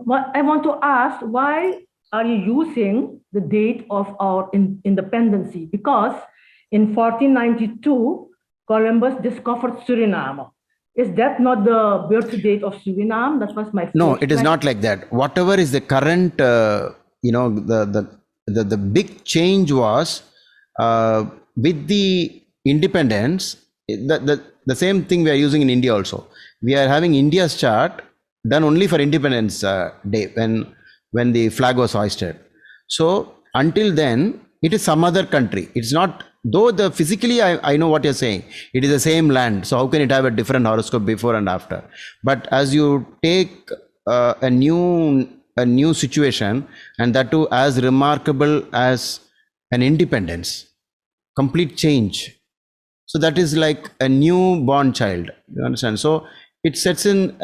What I want to ask, why are you using the date of our independence? Because in 1492, Columbus discovered Suriname. Is that not the birth date of Suriname? That was my first No, it is question. not like that. Whatever is the current, the big change was with the independence. The same thing we are using in India also. We are having India's chart done only for Independence Day when the flag was hoisted. So until then, it is some other country. It's not. Though the physically, I know what you're saying. It is the same land. So how can it have a different horoscope before and after? But as you take a new situation, and that too as remarkable as an independence, complete change. So that is like a newborn child. You understand? So it sets in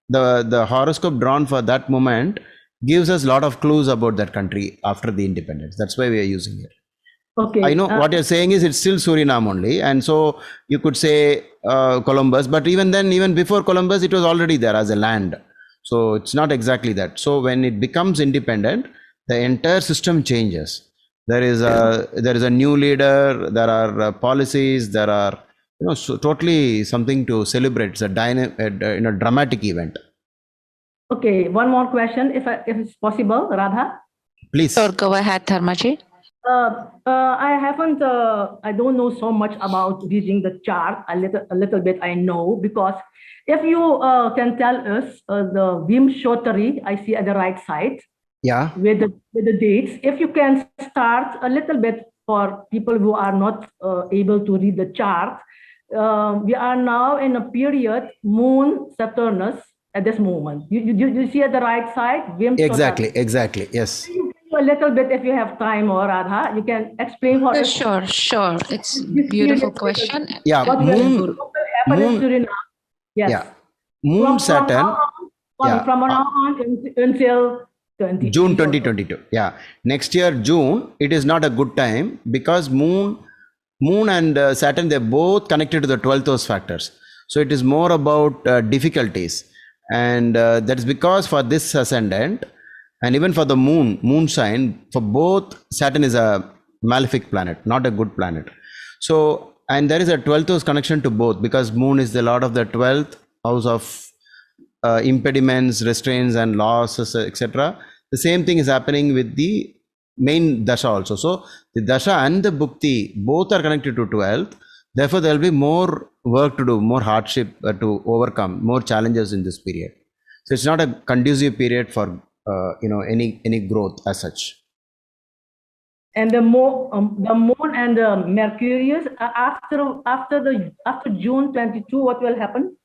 the horoscope drawn for that moment gives us a lot of clues about that country after the independence. That's why we are using it. Okay. I know what you're saying is it's still Suriname only, and so you could say Columbus, but even then, even before Columbus, it was already there as a land. So it's not exactly that. So when it becomes independent, the entire system changes. There is a new leader. There are policies. There are so totally something to celebrate. It's a dramatic event. Okay. One more question, if it's possible, Radha. Please. Sure, go ahead, Dharmaji. I don't know so much about reading the chart. A little bit I know, because if you can tell us the Vimshottari, I see at the right side Yeah. with the dates. If you can start a little bit for people who are not able to read the chart. We are now in a period Moon Saturnus at this moment. You see at the right side, Vimshottari. Exactly. Yes. A little bit, if you have time, or Radha, you can explain for us. Sure. It's a This beautiful period, question. Yeah. what will happen in Suriname? Yes. Yeah. Moon Saturn. From now on until June 2022. Yeah. Next year, June, it is not a good time because Moon and Saturn, they're both connected to the 12th house factors. So it is more about difficulties. And that is because for this ascendant, and even for the moon sign, for both, Saturn is a malefic planet, not a good planet. So, and there is a 12th house connection to both, because moon is the lord of the 12th house of impediments, restraints and losses, etc. The same thing is happening with the main dasha also. So the dasha and the bhukti both are connected to 12th. Therefore, there will be more work to do, more hardship to overcome, more challenges in this period. So it's not a conducive period for any growth as such. And the moon and the Mercurius after June 22, what will happen?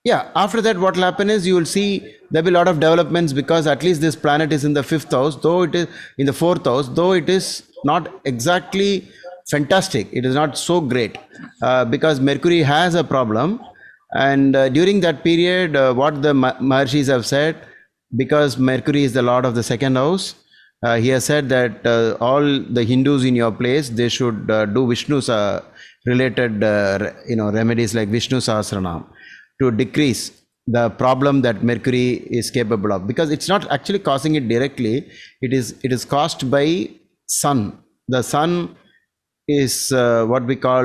Yeah, after that, what will happen is you will see there will be a lot of developments, because at least this planet is in the 5th house, though it is in the 4th house, though it is not exactly fantastic. It is not so great because Mercury has a problem. And during that period, what the Maharshis have said, because Mercury is the lord of the 2nd house, he has said that all the Hindus in your place, they should do Vishnu's related remedies like Vishnu Sahasranam to decrease the problem that mercury is capable of, because it's not actually causing it directly. It is caused by sun. The sun is what we call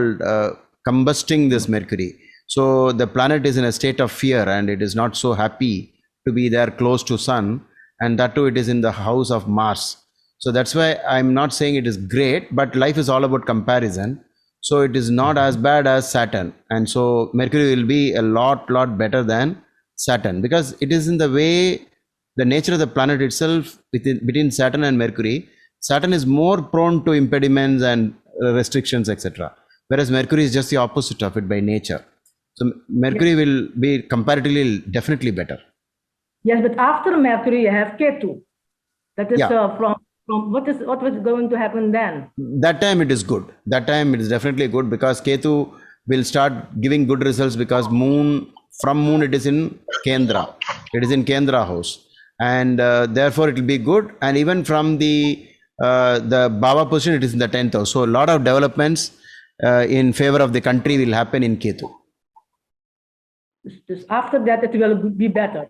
combusting this mercury. So the planet is in a state of fear and it is not so happy to be there close to sun, and that too it is in the house of Mars. So that's why I'm not saying it is great, but life is all about comparison. So it is not as bad as Saturn, and so Mercury will be a lot better than Saturn, because it is in the way, the nature of the planet itself between Saturn and Mercury. Saturn is more prone to impediments and restrictions, etc., whereas Mercury is just the opposite of it by nature. So Mercury will be comparatively definitely better. Yes, but after Mercury, you have Ketu. That is from what was going to happen then? That time it is good. That time it is definitely good, because Ketu will start giving good results, because from moon it is in Kendra. It is in Kendra house, and therefore it will be good. And even from the Bhava position, it is in the 10th house. So a lot of developments in favor of the country will happen in Ketu. After that, it will be better.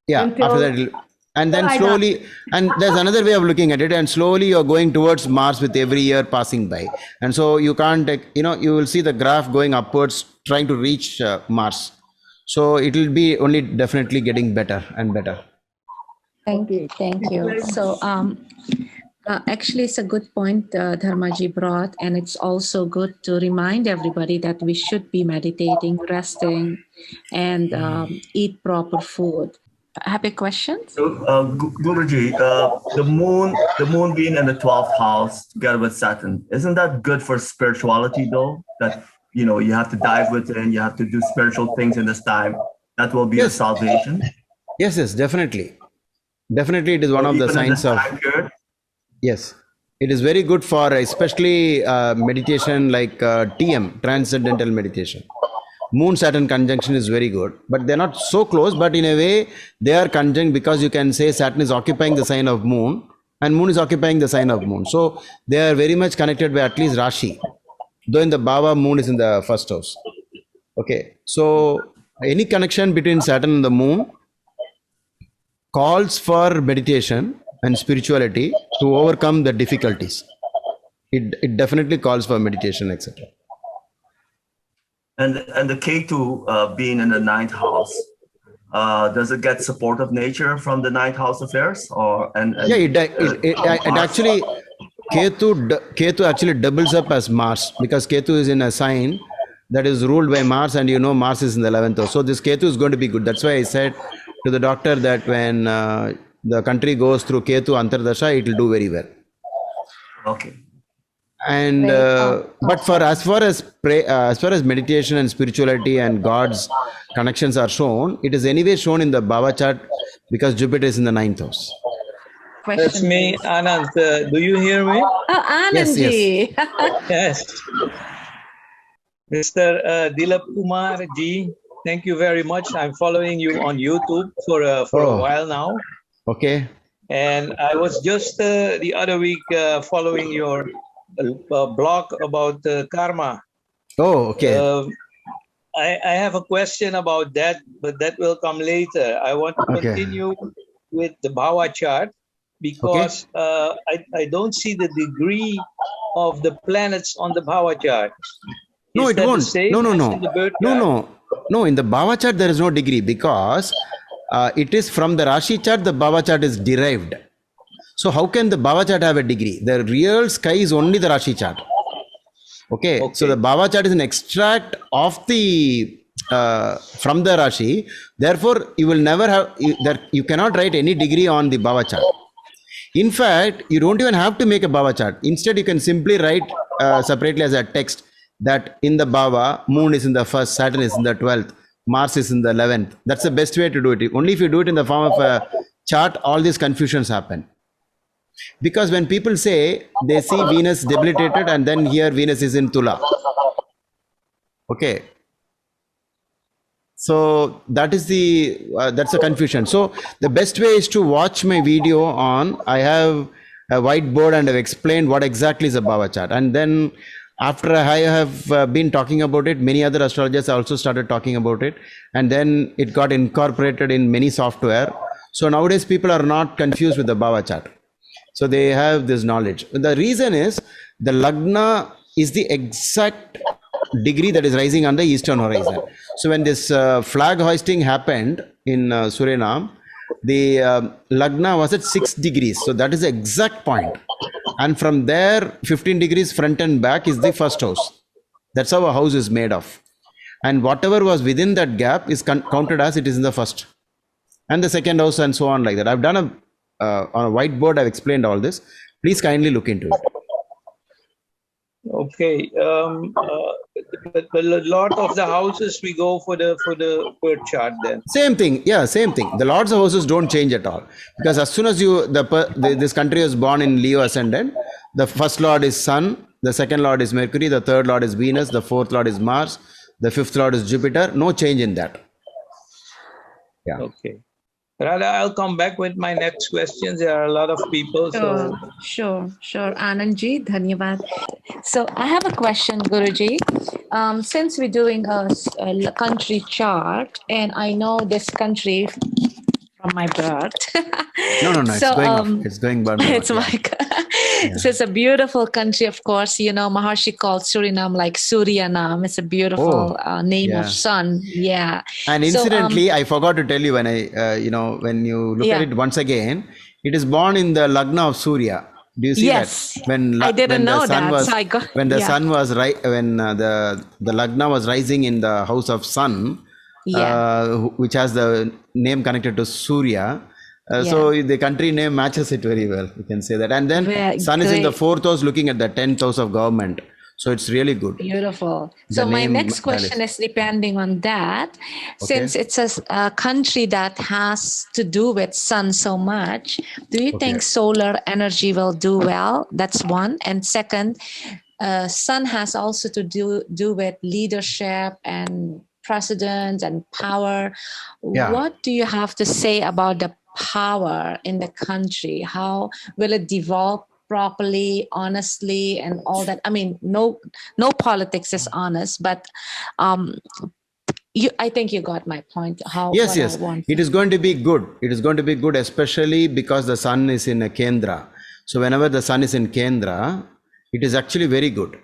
Yeah, after that, and then slowly, and there's another way of looking at it, and slowly you're going towards Mars with every year passing by. And so you can't, you will see the graph going upwards, trying to reach Mars. So it will be only definitely getting better and better. Thank you. So actually, it's a good point Dharmaji brought, and it's also good to remind everybody that we should be meditating, resting, and eat proper food. Happy questions? So, Guruji, the moon being in the 12th house together with Saturn, isn't that good for spirituality though? That, you have to dive within, you have to do spiritual things in this time. That will be a salvation. Yes, definitely. Definitely, it is one of the signs of. Yes, it is very good for especially meditation like TM, transcendental meditation. Moon Saturn conjunction is very good, but they're not so close, but in a way they are conjunct, because you can say Saturn is occupying the sign of moon and moon is occupying the sign of moon. So they are very much connected by at least Rashi, though in the Bhava moon is in the first house. Okay, so any connection between Saturn and the moon calls for meditation and spirituality to overcome the difficulties. It definitely calls for meditation, etc. And the Ketu being in the 9th house, does it get support of nature from the 9th house affairs? It actually, Ketu actually doubles up as Mars, because Ketu is in a sign that is ruled by Mars, and Mars is in the 11th house. So this Ketu is going to be good. That's why I said to the doctor that when the country goes through Ketu Antardasha, it will do very well. Okay. And but as far as meditation and spirituality and God's connections are shown, it is anyway shown in the Bhava chart, because Jupiter is in the 9th house. That's me, Anand. Do you hear me? Oh, Anandji. Yes. Mr. Dilip Kumar ji, thank you very much. I'm following you on YouTube for a while now. Okay. And I was just the other week following your blog about karma. Oh, okay. I have a question about that, but that will come later. I want to continue with the Bhava chart, because I don't see the degree of the planets on the Bhava chart. No, it won't. No. In the Bhava chart, there is no degree, because it is from the Rashi chart, the Bhava chart is derived. So how can the Bhava chart have a degree? The real sky is only the Rashi chart. Okay. So the Bhava chart is an extract of the from the Rashi. Therefore, you will never have you cannot write any degree on the Bhava chart. In fact, you don't even have to make a Bhava chart. Instead, you can simply write separately as a text that in the Bhava, moon is in the 1st, Saturn is in the 12th, Mars is in the 11th. That's the best way to do it. Only if you do it in the form of a chart, all these confusions happen. Because when people say they see Venus debilitated and then here Venus is in Tula. Okay. So that is that's a confusion. So the best way is to watch my video on, I have a whiteboard and I've explained what exactly is a Bhava chart. And then after I have been talking about it, many other astrologers also started talking about it. And then it got incorporated in many software. So nowadays people are not confused with the Bhava chart. So they have this knowledge. The reason is the Lagna is the exact degree that is rising on the eastern horizon. So when this flag hoisting happened in Suriname, the Lagna was at 6 degrees. So that is the exact point. And from there, 15 degrees front and back is the first house. That's how a house is made of. And whatever was within that gap is counted as it is in the first. And the second house and so on like that. I've done on a whiteboard, I've explained all this. Please kindly look into it. Okay, but a lot of the houses we go for the birth chart then. Same thing, yeah, same thing. The lords of houses don't change at all, because as soon as this country was born in Leo ascendant, the first lord is Sun, the second lord is Mercury, the third lord is Venus, the fourth lord is Mars, the fifth lord is Jupiter. No change in that. Yeah. Okay. Radha, I'll come back with my next questions. There are a lot of people. So Sure. Anandji, dhanyavad. So I have a question, Guruji. Since we're doing a country chart, and I know this country from my birth. No, So, it's going by. it's like so it's a beautiful country, of course. You know, Maharshi called Suriname like Suryanam. It's a beautiful name of sun. Yeah. And incidentally, I forgot to tell you, when when you look at it once again, it is born in the Lagna of Surya. Do you see Yes. that? When I didn't when know the sun that, was, so I got- when the yeah. sun was when the Lagna was rising in the house of Sun, which has the name connected to Surya. So the country name matches it very well. You can say that. And then Sun is in the Great. 4th house, looking at the 10th house of government. So it's really good. Beautiful. The So my name next question is depending on that. Since it's a country that has to do with sun so much, do you think solar energy will do well? That's one. And second, sun has also to do with leadership and president and power. Yeah. What do you have to say about the power in the country? How will it develop properly, honestly, and all that? I mean, no politics is honest, but I think you got my point. Yes. I want. It is going to be good. It is going to be good, especially because the sun is in a Kendra. So whenever the sun is in Kendra, it is actually very good.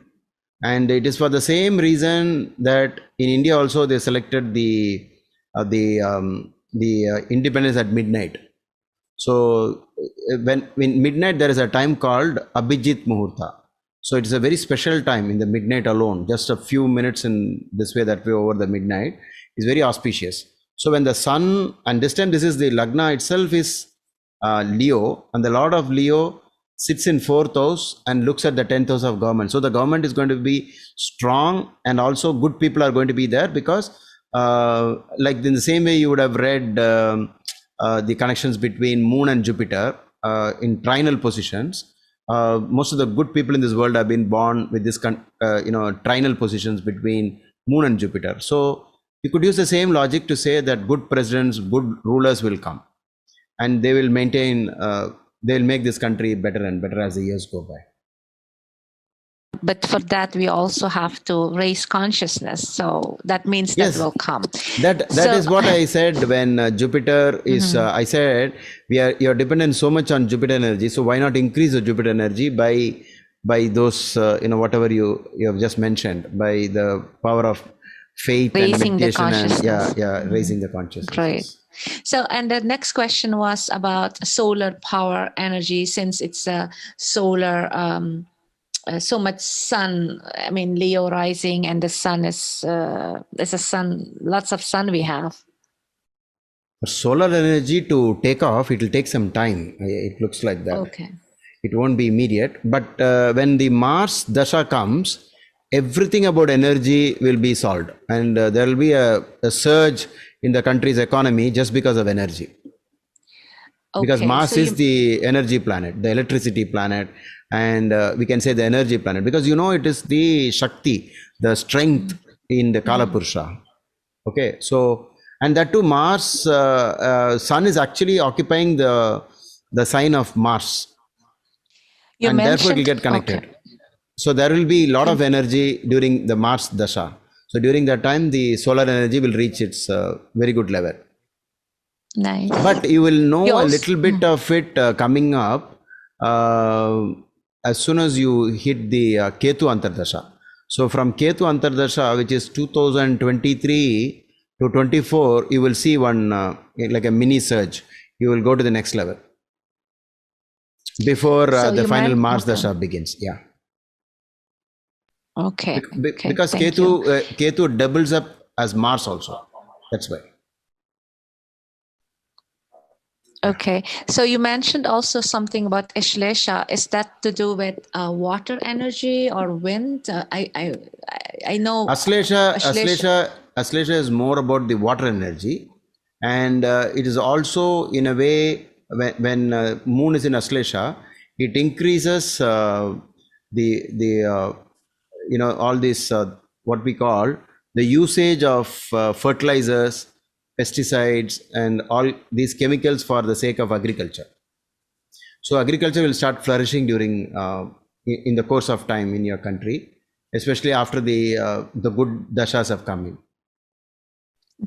And it is for the same reason that in India also they selected the independence at midnight. So when in midnight there is a time called Abhijit Muhurta. So it is a very special time in the midnight alone. Just a few minutes in this way, that way over the midnight is very auspicious. So when the sun, and this time this is the Lagna itself is Leo, and the Lord of Leo sits in 4th house and looks at the 10th house of government. So the government is going to be strong, and also good people are going to be there, because like in the same way you would have read the connections between Moon and Jupiter in trinal positions. Most of the good people in this world have been born with this trinal positions between Moon and Jupiter. So you could use the same logic to say that good presidents, good rulers will come, and they will maintain, they'll make this country better and better as the years go by. But for that, we also have to raise consciousness. So that means that will come. That is what I said when Jupiter is. I said you're dependent so much on Jupiter energy. So why not increase the Jupiter energy by those whatever you have just mentioned, by the power of faith Raising and the meditation consciousness. and raising the consciousness. Right. So, and the next question was about solar power energy, since it's a solar. So much sun. I mean, Leo rising, and the sun is a sun. Lots of sun we have. For solar energy to take off, it will take some time. It looks like that. Okay. It won't be immediate. But when the Mars Dasha comes, everything about energy will be solved, and there will be a surge in the country's economy just because of energy. Because Mars is the energy planet, the electricity planet, and we can say the energy planet, because it is the Shakti, the strength in the Kala Purusha. Okay, so, and that too, Mars, Sun is actually occupying the sign of Mars. You and therefore it will mentioned- get connected. okay. So there will be a lot of energy during the Mars Dasha. So during that time, the solar energy will reach its very good level. Nice. But you will know You a also- little bit of it coming up as soon as you hit the Ketu Antardasha. So from Ketu Antardasha, which is 2023 to 24, you will see one like a mini surge. You will go to the next level before So the you final meant- Mars okay. Dasha begins. Yeah. Okay. Okay, Because thank Ketu, you. Ketu doubles up as Mars also. That's why. Okay, so you mentioned also something about Ashlesha. Is that to do with water energy or wind? I know Aslesha is more about the water energy, and it is also in a way when moon is in Aslesha, it increases the all this what we call the usage of fertilizers, pesticides, and all these chemicals for the sake of agriculture. So agriculture will start flourishing during in the course of time in your country, especially after the good dashas have come in.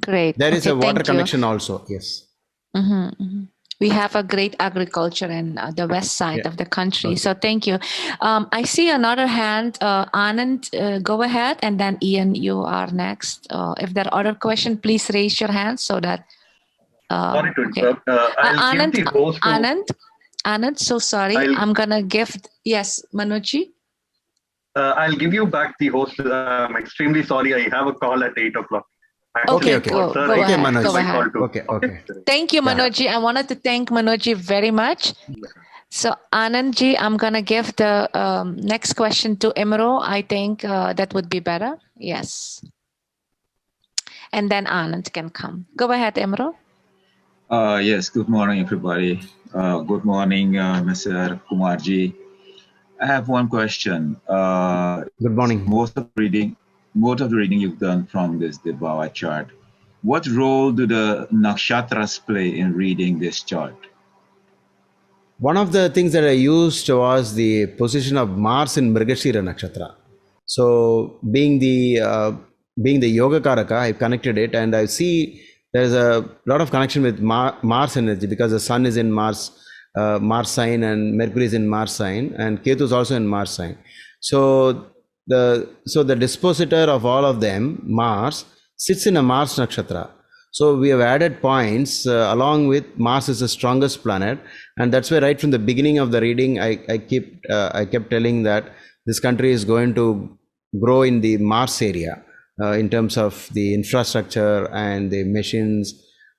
great. There is Okay, a water thank you. connection also. Yes. Mhm, mhm. We have a great agriculture in the west side Yeah. of the country. Okay. So thank you. I see another hand. Anand, go ahead, and then Ian, you are next. If there are other questions, please raise your hand so that. Sorry to Okay. interrupt. I'll Anand, give the host to. Anand, so sorry. I'm gonna give. Yes, Manojji. I'll give you back the host. I'm extremely sorry. I have a call at 8 o'clock. Okay, okay. go Okay, ahead. Manoj. Go My ahead. call too. Okay. Thank you, Yeah. Manojji. I wanted to thank Manojji very much. So, Anandji, I'm going to give the next question to Imro. I think that would be better. Yes. And then Anand can come. Go ahead, Imro. Yes, good morning, everybody. Good morning, Mr. Kumarji. I have one question. Good morning. Most of the reading you've done from the Bhawa chart. What role do the nakshatras play in reading this chart? One of the things that I used was the position of Mars in Mrigashira Nakshatra. So being the Yoga Karaka, I've connected it, and I see there's a lot of connection with Mars energy because the Sun is in Mars sign, and Mercury is in Mars sign, and Ketu is also in Mars sign. So the dispositor of all of them, Mars, sits in a Mars Nakshatra. So we have added points along with Mars is the strongest planet, and that's why right from the beginning of the reading, I kept telling that this country is going to grow in the Mars area in terms of the infrastructure and the machines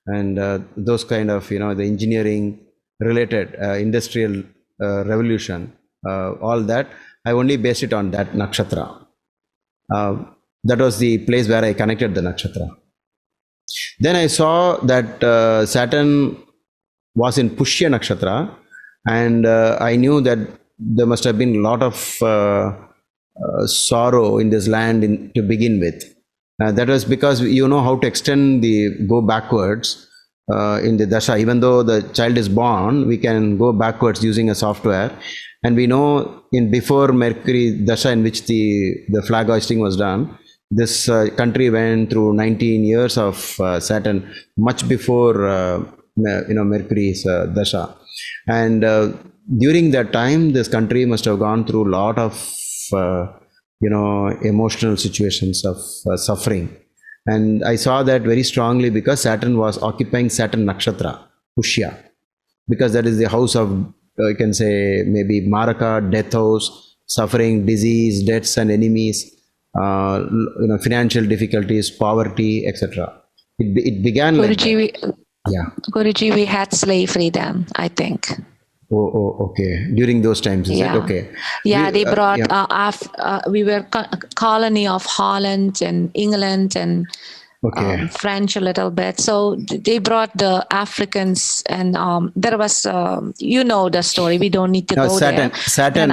and those kind of the engineering related industrial revolution, all that. I only based it on that nakshatra. That was the place where I connected the nakshatra. Then I saw that Saturn was in Pushya Nakshatra, and I knew that there must have been a lot of sorrow in this land to begin with. That was because you know how to go backwards in the dasha. Even though the child is born, we can go backwards using a software. And we know before Mercury dasha, in which the flag hoisting was done, this country went through 19 years of Saturn, much before Mercury's dasha. And during that time, this country must have gone through a lot of emotional situations of suffering. And I saw that very strongly because Saturn was occupying Saturn Nakshatra, Pushya, because that is the house of, you can say, maybe Maraka, death house, suffering, disease, deaths and enemies, financial difficulties, poverty, etc. It began like that. Yeah. Guruji, we had slavery then, I think. Oh, okay. During those times, is it? Okay. Yeah, they brought, we were colony of Holland and England and French a little bit. So they brought the Africans, and there was, the story. We don't need to go there. Saturn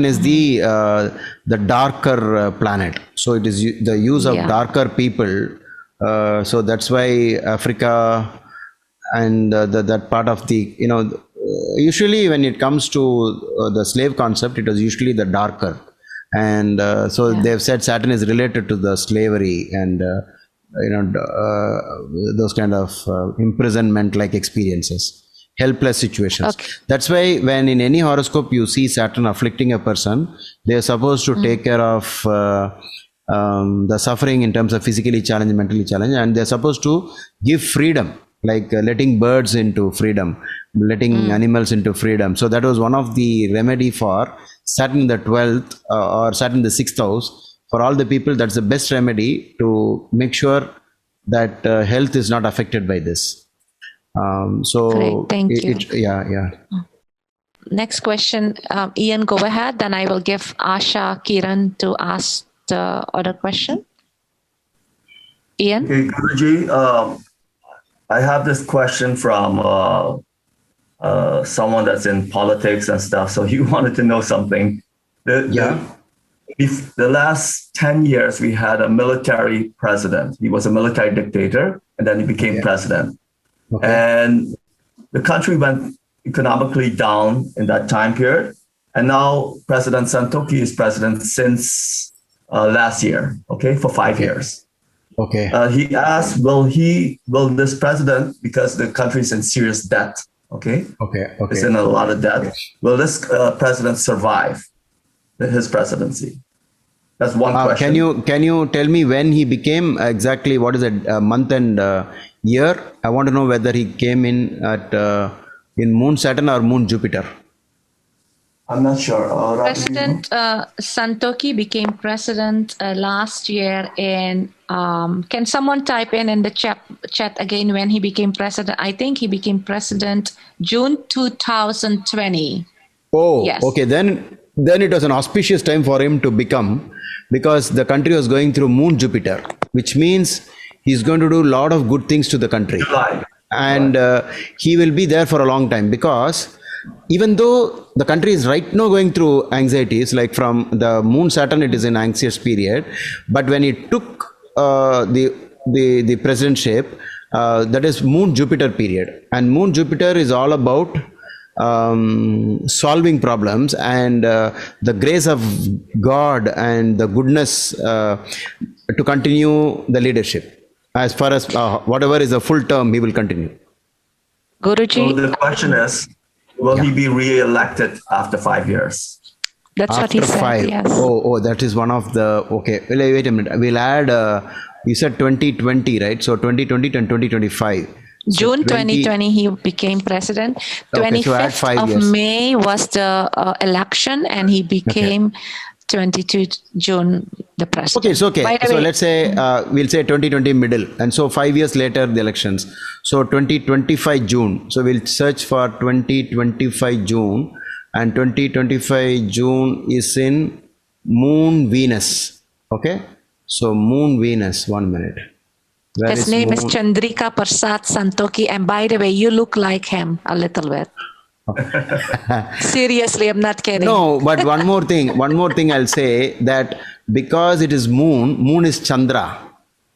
is the darker planet. So it is the use of darker people. So that's why Africa and that part of the usually when it comes to the slave concept, it was usually the darker. And so they've said Saturn is related to the slavery and those kind of imprisonment like experiences, helpless situations. Okay. That's why when in any horoscope you see Saturn afflicting a person, they are supposed to take care of the suffering in terms of physically challenged, mentally challenged, and they're supposed to give freedom, like letting birds into freedom, letting animals into freedom. So that was one of the remedy for Saturn the 12th or Saturn the 6th house. For all the people, that's the best remedy to make sure that health is not affected by this. So Great, thank you. Yeah. Next question, Ian, go ahead. Then I will give Asha Kiran to ask the other question. Ian? Okay, Guruji, I have this question from someone that's in politics and stuff. So he wanted to know something. The last 10 years, we had a military president. He was a military dictator, and then he became president. Okay. And the country went economically down in that time period. And now President Santoki is president since last year, okay, for 5 years. Okay. He asked, will this president, because the country is in serious debt, okay? It's in a lot of debt. Will this president survive his presidency? That's one question. Can you tell me when he became exactly, what is it, month and year? I want to know whether he came in at in Moon Saturn or Moon Jupiter. I'm not sure. President Santoki became president last year in, can someone type in the chat again when he became president? I think he became president June 2020. Oh, yes. Okay. Then it was an auspicious time for him to become, because the country was going through Moon Jupiter, which means he's going to do a lot of good things to the country. And he will be there for a long time, because even though the country is right now going through anxieties, like from the Moon Saturn, it is an anxious period. But when he took the presidentship, that is Moon Jupiter period. And Moon Jupiter is all about solving problems and the grace of God and the goodness to continue the leadership. As far as whatever is a full term, he will continue. Guruji? So the question is, will he be re-elected after 5 years? That's After what he said, 5. yes. Oh, that is one of the, okay. Wait a minute. We'll add, you said 2020, right? So 2020 and 2025. June 2020, he became president. 25th of May was the election, and he became 22 June the president. Okay, it's okay. So let's say, we'll say 2020 middle. And so 5 years later, the elections. So 2025 June. So we'll search for 2025 June. And 2025 June is in Moon Venus. Okay. So Moon Venus, 1 minute. His name is Chandrika Prasad Santoki, and by the way, you look like him a little bit. Seriously, I'm not kidding. No, but one more thing I'll say, that because it is Moon is Chandra.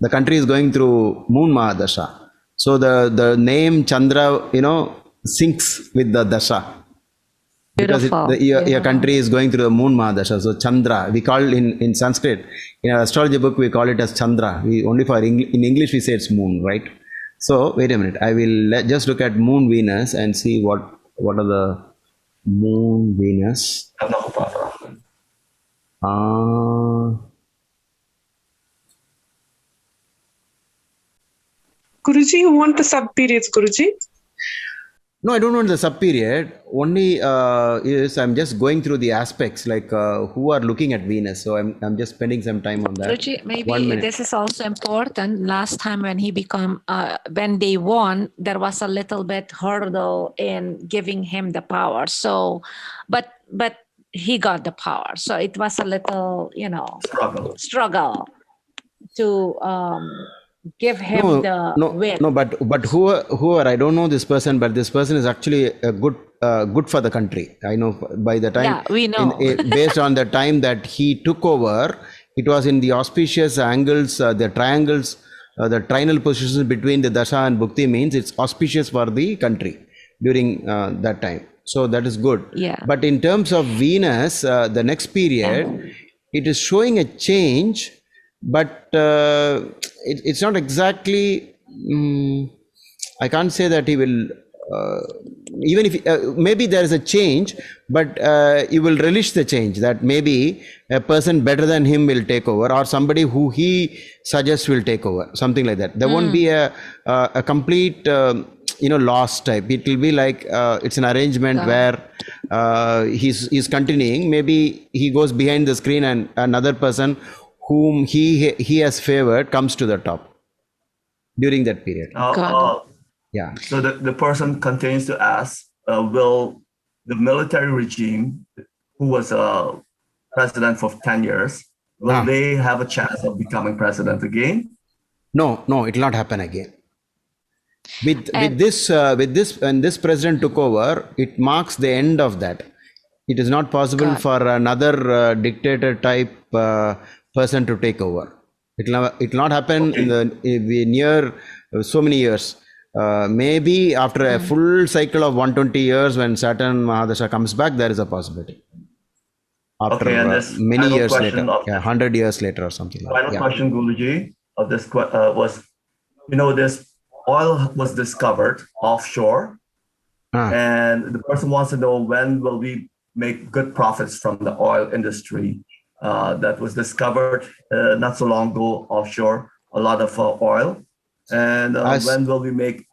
The country is going through Moon Mahadasha. So the name Chandra, syncs with the Dasha. Because your country is going through the Moon Mahadasha. So Chandra, we call in Sanskrit, in our astrology book, we call it as Chandra. In English, we say it's Moon, right? So wait a minute. I will just look at Moon Venus and see what are the Moon Venus. Guruji, you want the sub-periods, Guruji? No, I don't want the sub-period. Only is I'm just going through the aspects, like who are looking at Venus. So I'm just spending some time on that. Guruji, maybe this is also important. Last time when when they won, there was a little bit hurdle in giving him the power. So, but he got the power. So it was a little, struggle to give him win. No, but who are, I don't know this person, but this person is actually a good for the country. I know by the time, we know. Based on the time that he took over, it was in the auspicious angles, the triangles, the trinal positions between the Dasha and Bhukti means it's auspicious for the country. during that time. So that is good. Yeah. But in terms of Venus, the next period, it is showing a change, but it's not exactly. I can't say that he will. Even if maybe there is a change, but you will relish the change, that maybe a person better than him will take over, or somebody who he suggests will take over, something like that. There won't be a complete loss type. It will be like it's an arrangement where he's continuing. Maybe he goes behind the screen and another person whom he has favored comes to the top during that period. Yeah. So the person continues to ask, will the military regime, who was president for 10 years, will they have a chance of becoming president again? No, it will not happen again. With this, when this president took over, it marks the end of that. It is not possible for another dictator type person to take over. It will not happen in the near so many years. Maybe after a full cycle of 120 years, when Saturn Mahadasha comes back, there is a possibility. After many years later, 100 years later or something like that. Final question, Guruji, of this was, this oil was discovered offshore, and the person wants to know, when will we make good profits from the oil industry that was discovered not so long ago offshore, a lot of oil. And when will we make?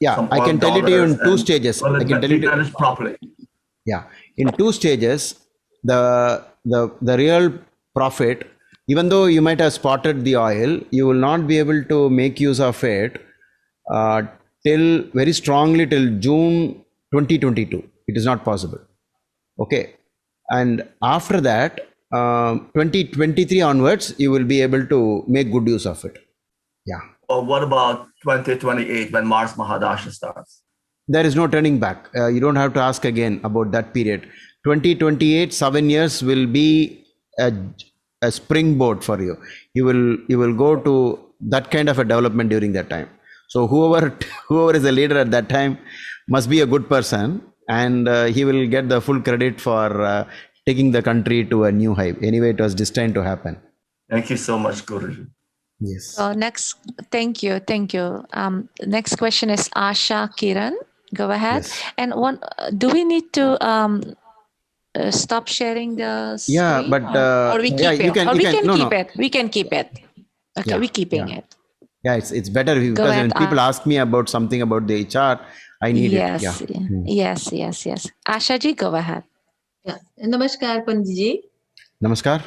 Yeah, I can tell it to you in two stages. I can tell you managed properly. Yeah, in two stages. The real profit, even though you might have spotted the oil, you will not be able to make use of it till very strongly till June 2022. It is not possible. Okay, and after that, 2023 onwards, you will be able to make good use of it. Yeah. Or what about 2028 when Mars Mahadasha starts? There is no turning back. You don't have to ask again about that period. 2028, 7 years will be a springboard for you. You will go to that kind of a development during that time. So whoever is the leader at that time must be a good person, and he will get the full credit for taking the country to a new height. Anyway, it was destined to happen. Thank you so much, Guruji. Yes. Next, thank you. Next question is Asha Kiran. Go ahead. Yes. And do we need to stop sharing the screen? Yeah, but or we keep it. We can keep it. Okay, we're keeping it. Yeah, it's better because when people ask me about something about the HR, I need it. Yeah. Yes. Asha ji, go ahead. Yeah. Namaskar, Pandit ji. Namaskar.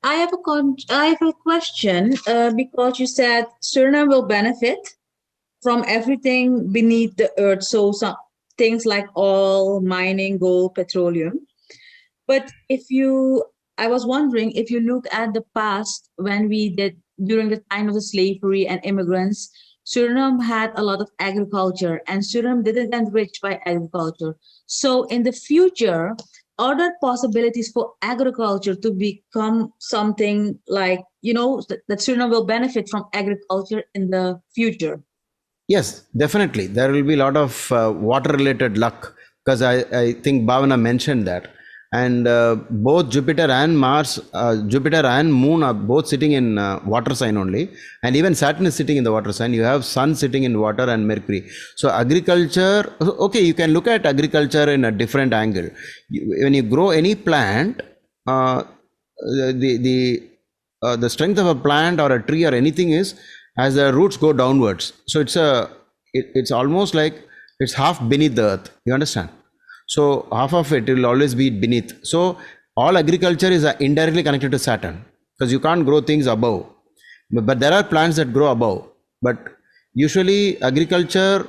I have a question because you said Suriname will benefit from everything beneath the earth. So some things like oil, mining, gold, petroleum. But I was wondering, if you look at the past, when we did during the time of the slavery and immigrants, Suriname had a lot of agriculture, and Suriname didn't get rich by agriculture. So in the future, are there possibilities for agriculture to become something like, that Suriname will benefit from agriculture in the future? Yes, definitely. There will be a lot of water-related luck, because I think Bhavana mentioned that. And both Jupiter and Moon are both sitting in water sign only. And even Saturn is sitting in the water sign. You have Sun sitting in water and Mercury. So agriculture, okay, you can look at agriculture in a different angle. When you grow any plant, the strength of a plant or a tree or anything is as the roots go downwards. So it's almost like it's half beneath the earth. You understand? So half of it will always be beneath. So all agriculture is indirectly connected to Saturn, because you can't grow things above. But there are plants that grow above. But usually agriculture,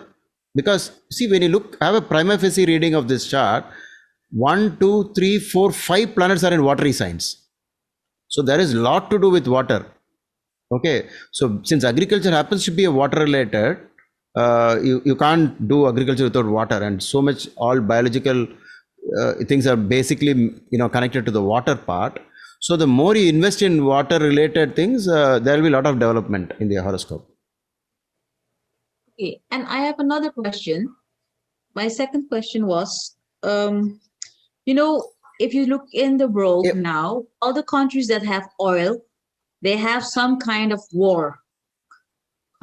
because see, when you have a prima facie reading of this chart, 1, 2, 3, 4, 5 planets are in watery signs. So there is a lot to do with water. Okay. So since agriculture happens to be a water related, you can't do agriculture without water, and so much all biological things are basically connected to the water part. So the more you invest in water related things, there will be a lot of development in the horoscope. Okay, and I have another question. my second question was, if you look in the world now, all the countries that have oil, they have some kind of war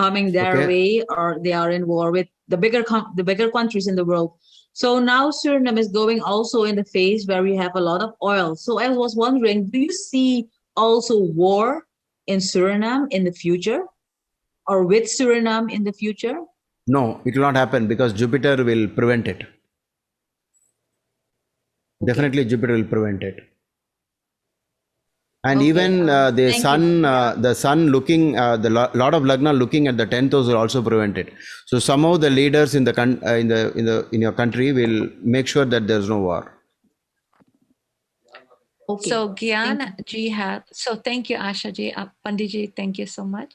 coming their way, or they are in war with the bigger countries in the world. So now Suriname is going also in the phase where we have a lot of oil. So I was wondering, do you see also war in Suriname in the future, or with Suriname in the future? No, it will not happen because Jupiter will prevent it. Definitely Jupiter will prevent it. And even the sun looking, the lot of Lagna looking at the 10th house will also prevent it. So somehow the leaders in your country will make sure that there's no war. Okay. So Gyan ji had, so thank you Asha ji, Pandit ji, thank you so much.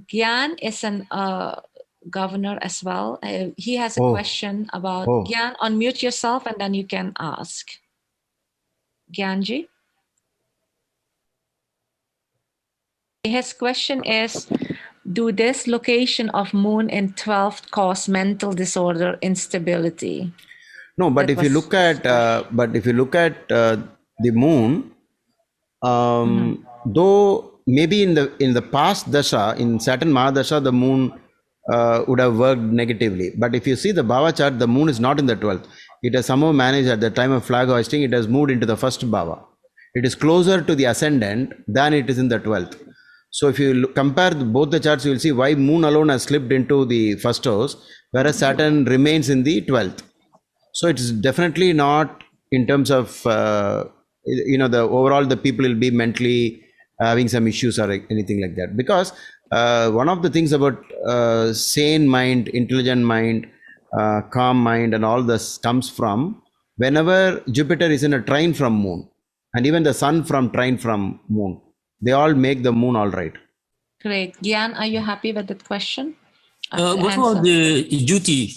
Gyan is an governor as well. He has a question about Gyan. Unmute yourself and then you can ask. Gyan ji. His question is, do this location of moon in 12th cause mental disorder instability? No, but if you look at the moon, though maybe in the past dasha, in Saturn Mahadasha, the moon would have worked negatively. But if you see the Bhava chart, the moon is not in the 12th. It has somehow managed at the time of flag hoisting, it has moved into the first Bhava. It is closer to the ascendant than it is in the 12th. So if you compare both the charts, you will see why moon alone has slipped into the first house, whereas Saturn remains in the 12th. So it's definitely not in terms of, the overall the people will be mentally having some issues or anything like that. Because one of the things about sane mind, intelligent mind, calm mind and all this comes from whenever Jupiter is in a trine from moon, and even the sun from trine from moon. They all make the moon all right. Great. Gyan, are you happy with that question? What about the duty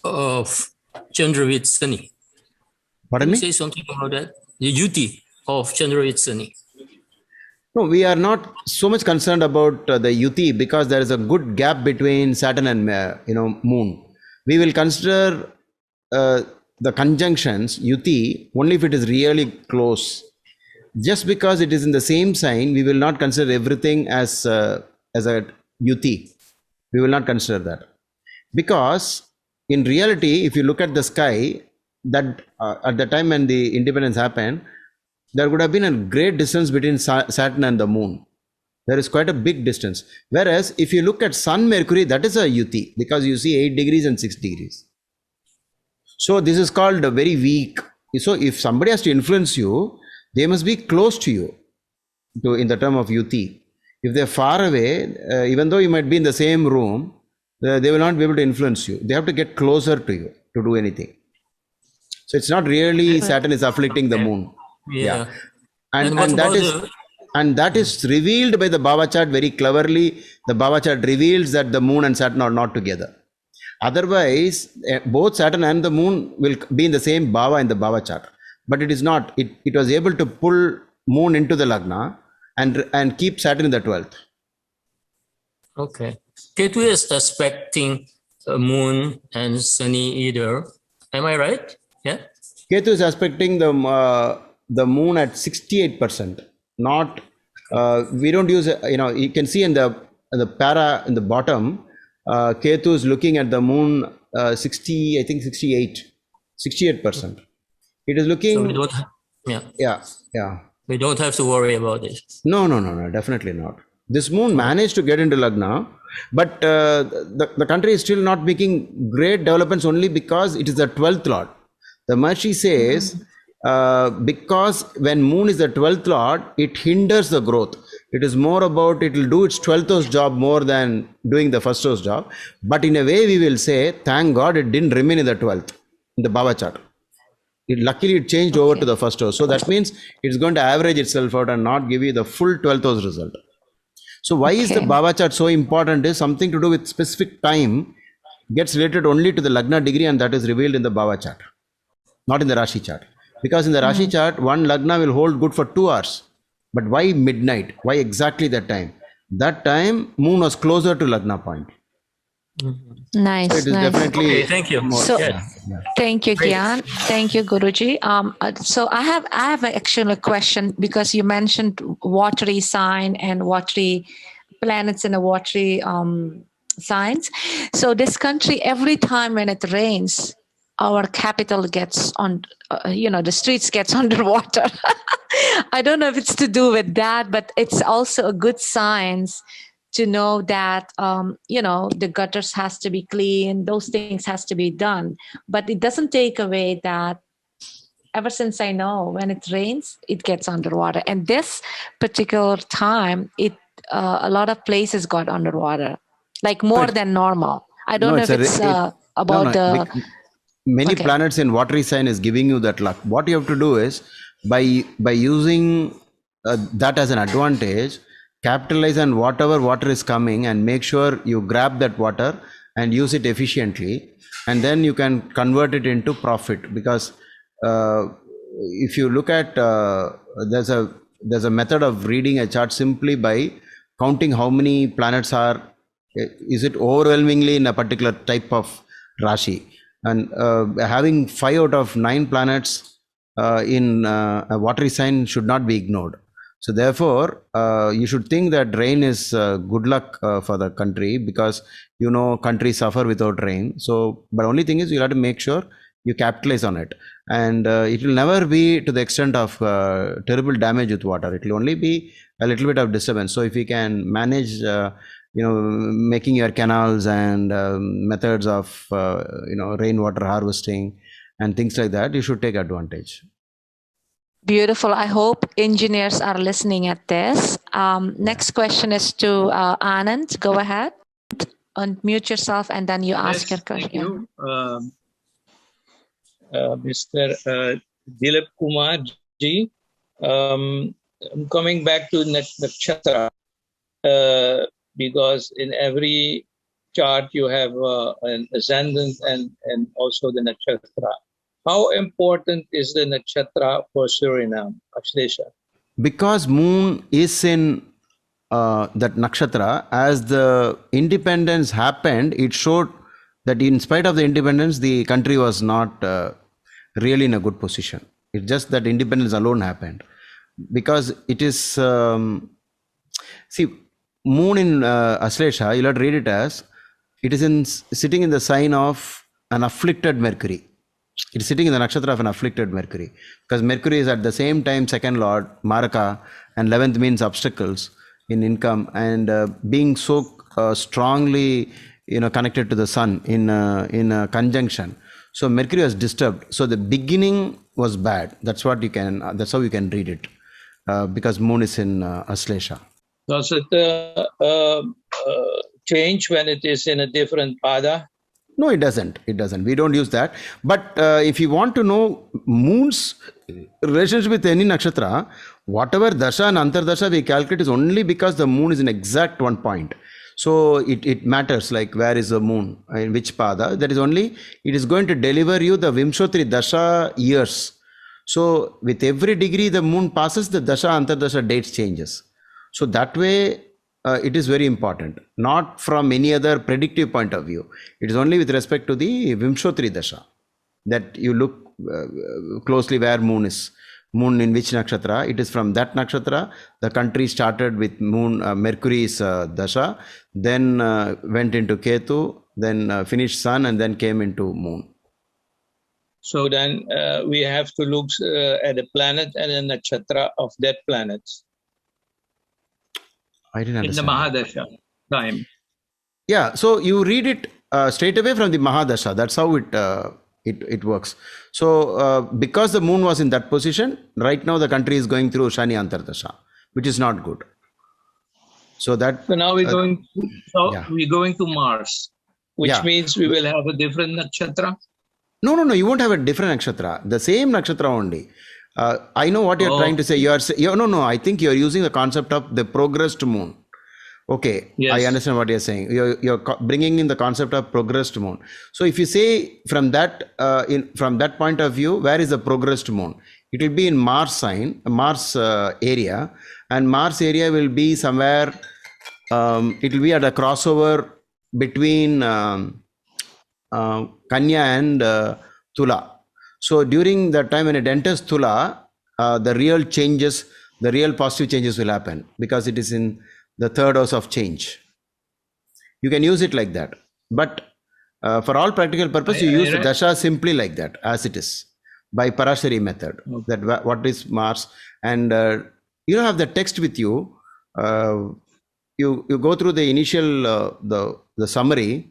of Chandra with Sunny? Pardon me? Say something about that. The duty of Chandra with Sunny. No, we are not so much concerned about the Yuti because there is a good gap between Saturn and moon. We will consider the conjunctions Yuti only if it is really close. Just because it is in the same sign, we will not consider everything as a Yuti. We will not consider that. Because in reality, if you look at the sky, that at the time when the independence happened, there would have been a great distance between Saturn and the moon. There is quite a big distance. Whereas if you look at Sun, Mercury, that is a Yuti because you see 8 degrees and 6 degrees. So this is called very weak. So if somebody has to influence you, they must be close to you in the term of Yuti. If they're far away, even though you might be in the same room, they will not be able to influence you. They have to get closer to you to do anything. So it's not really Saturn is afflicting the moon. Yeah. And that is revealed by the Bhava chart very cleverly. The Bhava chart reveals that the moon and Saturn are not together. Otherwise, both Saturn and the moon will be in the same Bhava in the Bhava chart. But it is not. It was able to pull moon into the Lagna and keep Saturn in the 12th. Okay. Ketu is aspecting moon and Sunny either. Am I right? Yeah. Ketu is aspecting the moon at 68%. Not we don't use you can see in the para in the bottom. Ketu is looking at the moon 68%. It is looking. So we don't have, yeah. We don't have to worry about this. No, definitely not. This moon managed to get into Lagna, but the country is still not making great developments only because it is the 12th lord. The Maharishi says because when moon is the 12th lord, it hinders the growth. It is more about it will do its 12th house job more than doing the first house job. But in a way, we will say, thank God it didn't remain in the 12th in the Bhava chart. Luckily, it changed over to the first house. So that means it's going to average itself out and not give you the full 12th house result. So why is the Bhava chart so important is something to do with specific time gets related only to the Lagna degree, and that is revealed in the Bhava chart, not in the Rashi chart. Because in the Rashi chart, one Lagna will hold good for 2 hours. But why midnight? Why exactly that time? That time, moon was closer to Lagna point. Nice. So it is definitely okay, thank you. So, yeah. Thank you, Gyan. Thank you, Guruji. So I have actually a question, because you mentioned watery sign and watery planets in a watery signs. So this country, every time when it rains, our capital gets on, the streets gets underwater. I don't know if it's to do with that, but it's also a good signs to know that, the gutters has to be clean, those things has to be done. But it doesn't take away that ever since I know, when it rains, it gets underwater. And this particular time, a lot of places got underwater, like more than normal. I don't know if it's about many planets in watery sign is giving you that luck. What you have to do is, by using that as an advantage, capitalize on whatever water is coming and make sure you grab that water and use it efficiently, and then you can convert it into profit. Because if you look at there's a method of reading a chart simply by counting how many planets are, is it overwhelmingly in a particular type of Rashi, and having 5 out of 9 planets in a watery sign should not be ignored. So therefore, you should think that rain is good luck for the country, because countries suffer without rain. So, but only thing is, you have to make sure you capitalize on it, and it will never be to the extent of terrible damage with water. It will only be a little bit of disturbance. So if you can manage, making your canals and methods of rainwater harvesting and things like that, you should take advantage. Beautiful. I hope engineers are listening at this. Next question is to Anand. Go ahead, unmute yourself, and then you ask your question. Thank you. Mr. Dilip Kumar Ji, I'm coming back to Nakshatra, because in every chart you have an ascendant and also the Nakshatra. How important is the Nakshatra for Suriname, Ashlesha? Because moon is in that Nakshatra, as the independence happened, it showed that in spite of the independence, the country was not really in a good position. It's just that independence alone happened. Because it is, see, moon in Ashlesha, you'll have to read it as, it is sitting in the sign of an afflicted Mercury. It is sitting in the nakshatra of an afflicted Mercury, because Mercury is at the same time second lord, Maraka, and 11th means obstacles in income, and being so strongly connected to the sun in a conjunction. So Mercury was disturbed. So the beginning was bad. That's what you can. That's how you can read it, because moon is in Ashlesha. Does it change when it is in a different pada? No, it doesn't. It doesn't. We don't use that. But if you want to know moon's relationship with any nakshatra, whatever dasha and antardasha we calculate is only because the moon is in exact one point. So it matters, like where is the moon, in which pada. That is only, it is going to deliver you the Vimshotri dasha years. So with every degree the moon passes, the dasha antardasha dates changes. So that way, it is very important, not from any other predictive point of view. It is only with respect to the Vimshotri dasha that you look closely where moon is. Moon in which nakshatra. It is from that nakshatra. The country started with moon, Mercury's dasha, then went into Ketu, then finished sun, and then came into moon. So then we have to look at a planet and a nakshatra of that planet. I didn't understand. In the Mahadasha time. Yeah, so you read it straight away from the Mahadasha. That's how it works. So because the moon was in that position, right now the country is going through Shani Antardasha, which is not good. So now we're going. We're going to Mars, which means we will have a different nakshatra. No. You won't have a different nakshatra. The same nakshatra only. I know what you're trying to say. No. I think you're using the concept of the progressed moon. Okay, yes. I understand what you're saying. You're bringing in the concept of progressed moon. So if you say from that point of view, where is the progressed moon? It will be in Mars sign, Mars area, and Mars area will be somewhere. It will be at a crossover between Kanya and Tula. So during that time when it enters Tula, the real changes, the real positive changes will happen because it is in the third house of change. You can use it like that. But for all practical purpose, you use the dasha simply like that, as it is, by Parashari method. Okay. That what is Mars, and you don't have the text with you. You go through the initial the summary.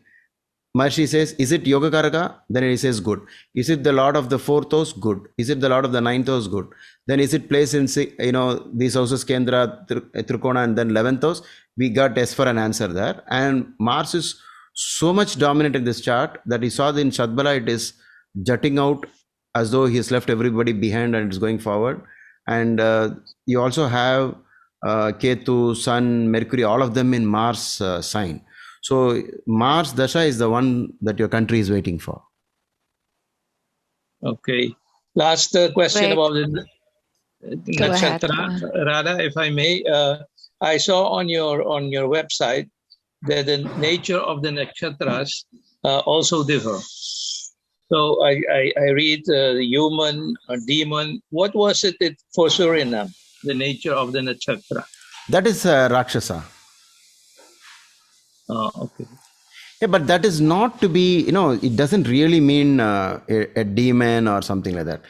Maharishi says, is it Yogakaraka? Then he says, good. Is it the Lord of the fourth house? Good. Is it the Lord of the ninth house? Good. Then is it placed in, these houses, Kendra, Trikona, and then 11th house? We got S for an answer there. And Mars is so much dominant in this chart that he saw in Shadbala, it is jutting out as though he has left everybody behind and it's going forward. And you also have Ketu, Sun, Mercury, all of them in Mars sign. So Mars Dasha is the one that your country is waiting for. Okay. Last question about the nakshatra, Radha, if I may. I saw on your website that the nature of the nakshatras also differ. So I read human, demon. What was it for Suriname? The nature of the nakshatra? That is Rakshasa. Oh, okay. Yeah, but that is not to be, it doesn't really mean a demon or something like that.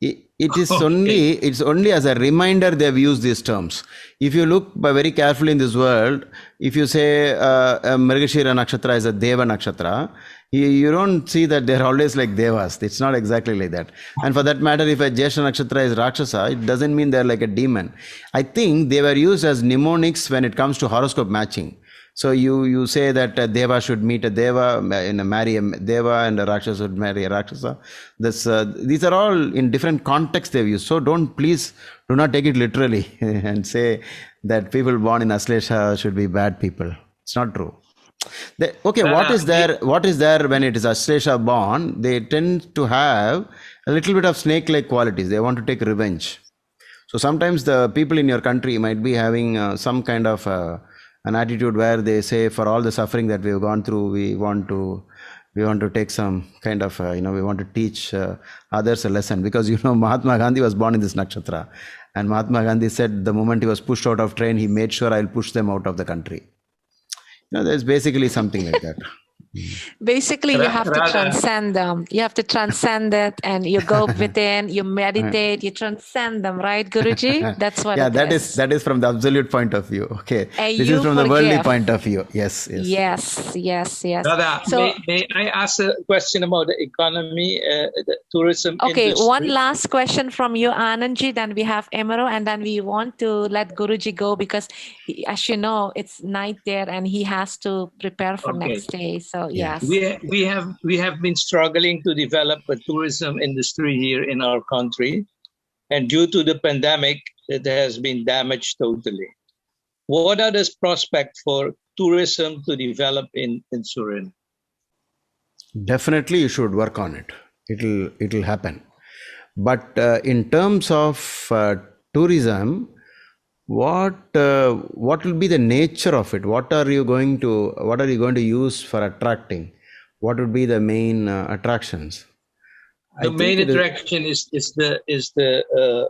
It is only, it's only as a reminder they've used these terms. If you look very carefully in this world, if you say Mrigashira Nakshatra is a Deva Nakshatra, you don't see that they're always like Devas. It's not exactly like that. And for that matter, if a Jesha Nakshatra is Rakshasa, it doesn't mean they're like a demon. I think they were used as mnemonics when it comes to horoscope matching. So you say that a Deva should meet a Deva, marry a Deva, and a Rakshasa should marry a Rakshasa. These are all in different contexts they've used. So please do not take it literally and say that people born in Aslesha should be bad people. It's not true. What is there when it is Aslesha born? They tend to have a little bit of snake-like qualities. They want to take revenge. So sometimes the people in your country might be having some kind of an attitude where they say, for all the suffering that we've gone through, we want to take some kind of we want to teach others a lesson, because Mahatma Gandhi was born in this nakshatra, and Mahatma Gandhi said the moment he was pushed out of train, he made sure I'll push them out of the country. There's basically something like that. Basically, you have to transcend them. You have to transcend it, and you go within, you meditate, you transcend them, right, Guruji? That's what that is from the absolute point of view. Okay. And this is from the worldly point of view. Yes. Radha, so, may I ask a question about the economy, the tourism industry? One last question from you, Anandji, then we have Emero, and then we want to let Guruji go because, as you know, it's night there and he has to prepare for next day. So yes, we have been struggling to develop a tourism industry here in our country, and due to the pandemic, it has been damaged totally. What are the prospects for tourism to develop in Suriname? Definitely, you should work on it. It'll happen. But in terms of tourism, what will be the nature of it? What are you going to use for attracting? What would be the main attractions? The main attraction is the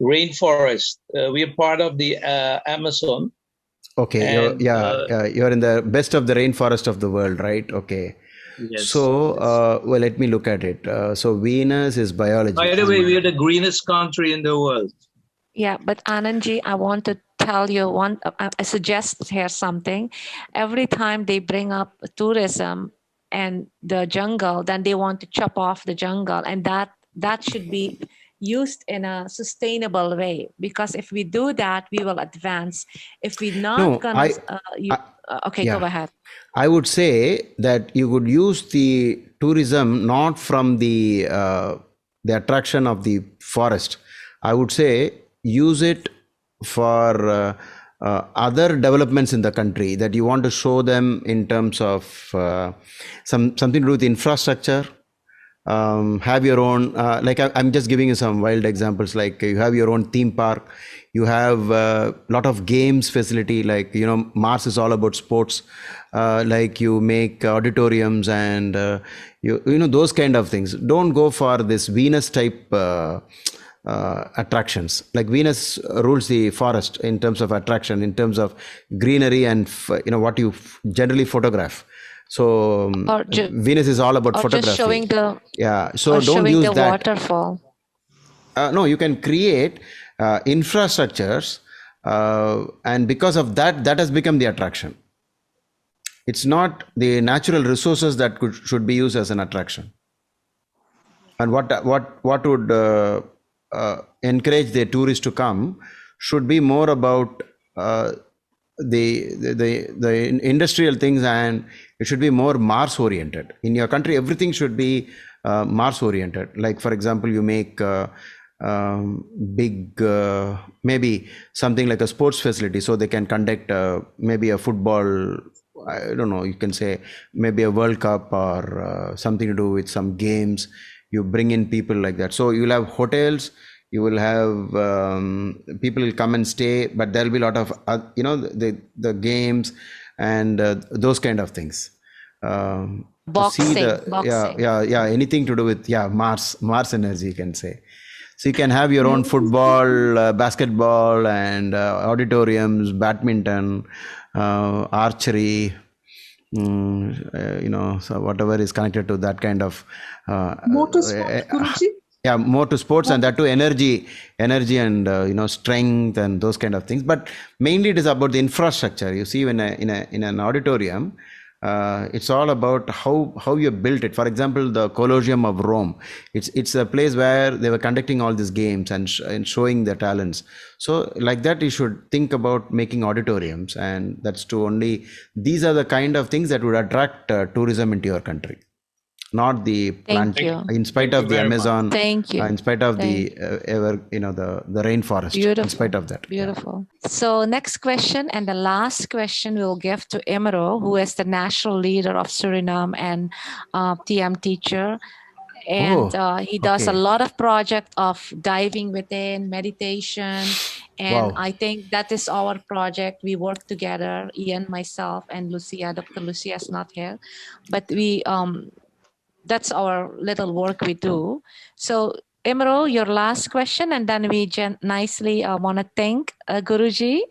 rainforest. We are part of the Amazon. Okay, and, you're in the best of the rainforest of the world, right? Okay. Yes. So, well, let me look at it. So Venus is biology. By the way, we are the greenest country in the world. Yeah, but Anandji, I want to tell you I suggest here something. Every time they bring up tourism and the jungle, then they want to chop off the jungle, and that should be used in a sustainable way, because if we do that, we will advance. If we're not go ahead. I would say that you would use the tourism not from the attraction of the forest. I would say use it for other developments in the country that you want to show them in terms of something to do with infrastructure, have your own, like I'm just giving you some wild examples, like you have your own theme park, you have a lot of games facility, like, you know, Mars is all about sports, like you make auditoriums and you know, those kind of things. Don't go for this Venus type attractions. Like Venus rules the forest in terms of attraction, in terms of greenery and you know, what you generally photograph. So Venus is all about photography. Just showing the, so don't use the that. waterfall. No, you can create infrastructures, and because of that, that has become the attraction. It's not the natural resources that should be used as an attraction. And what would encourage the tourists to come should be more about the industrial things, and it should be more Mars oriented. In your country, everything should be Mars oriented. Like, for example, you make big, maybe something like a sports facility, so they can conduct maybe a football, I don't know, you can say maybe a World Cup or something to do with some games. You bring in people like that. So you'll have hotels, you will have people will come and stay, but there'll be a lot of you know, the games and those kind of things. Boxing, anything to do with Mars energy, you can say. So you can have your own football, basketball, and auditoriums, badminton, archery, you know, so whatever is connected to that kind of motorsport, Guruji? Yeah, more to sports, and that to energy and you know, strength and those kind of things. But mainly it is about the infrastructure. You see, in an auditorium, it's all about how you built it. For example, the Colosseum of Rome, it's a place where they were conducting all these games and showing their talents. So like that, you should think about making auditoriums, and that's to only, these are the kind of things that would attract tourism into your country. Not the plant, in spite of the Amazon, in spite of the the rainforest, beautiful. In spite of that. Beautiful. So next question, and the last question we'll give to Imro, who is the national leader of Suriname and TM teacher. And he does a lot of project of diving within, meditation. And I think that is our project. We work together, Ian, myself, and Lucia. Dr. Lucia is not here. But we... that's our little work we do. So Imro, your last question, and then we nicely want to thank Guruji,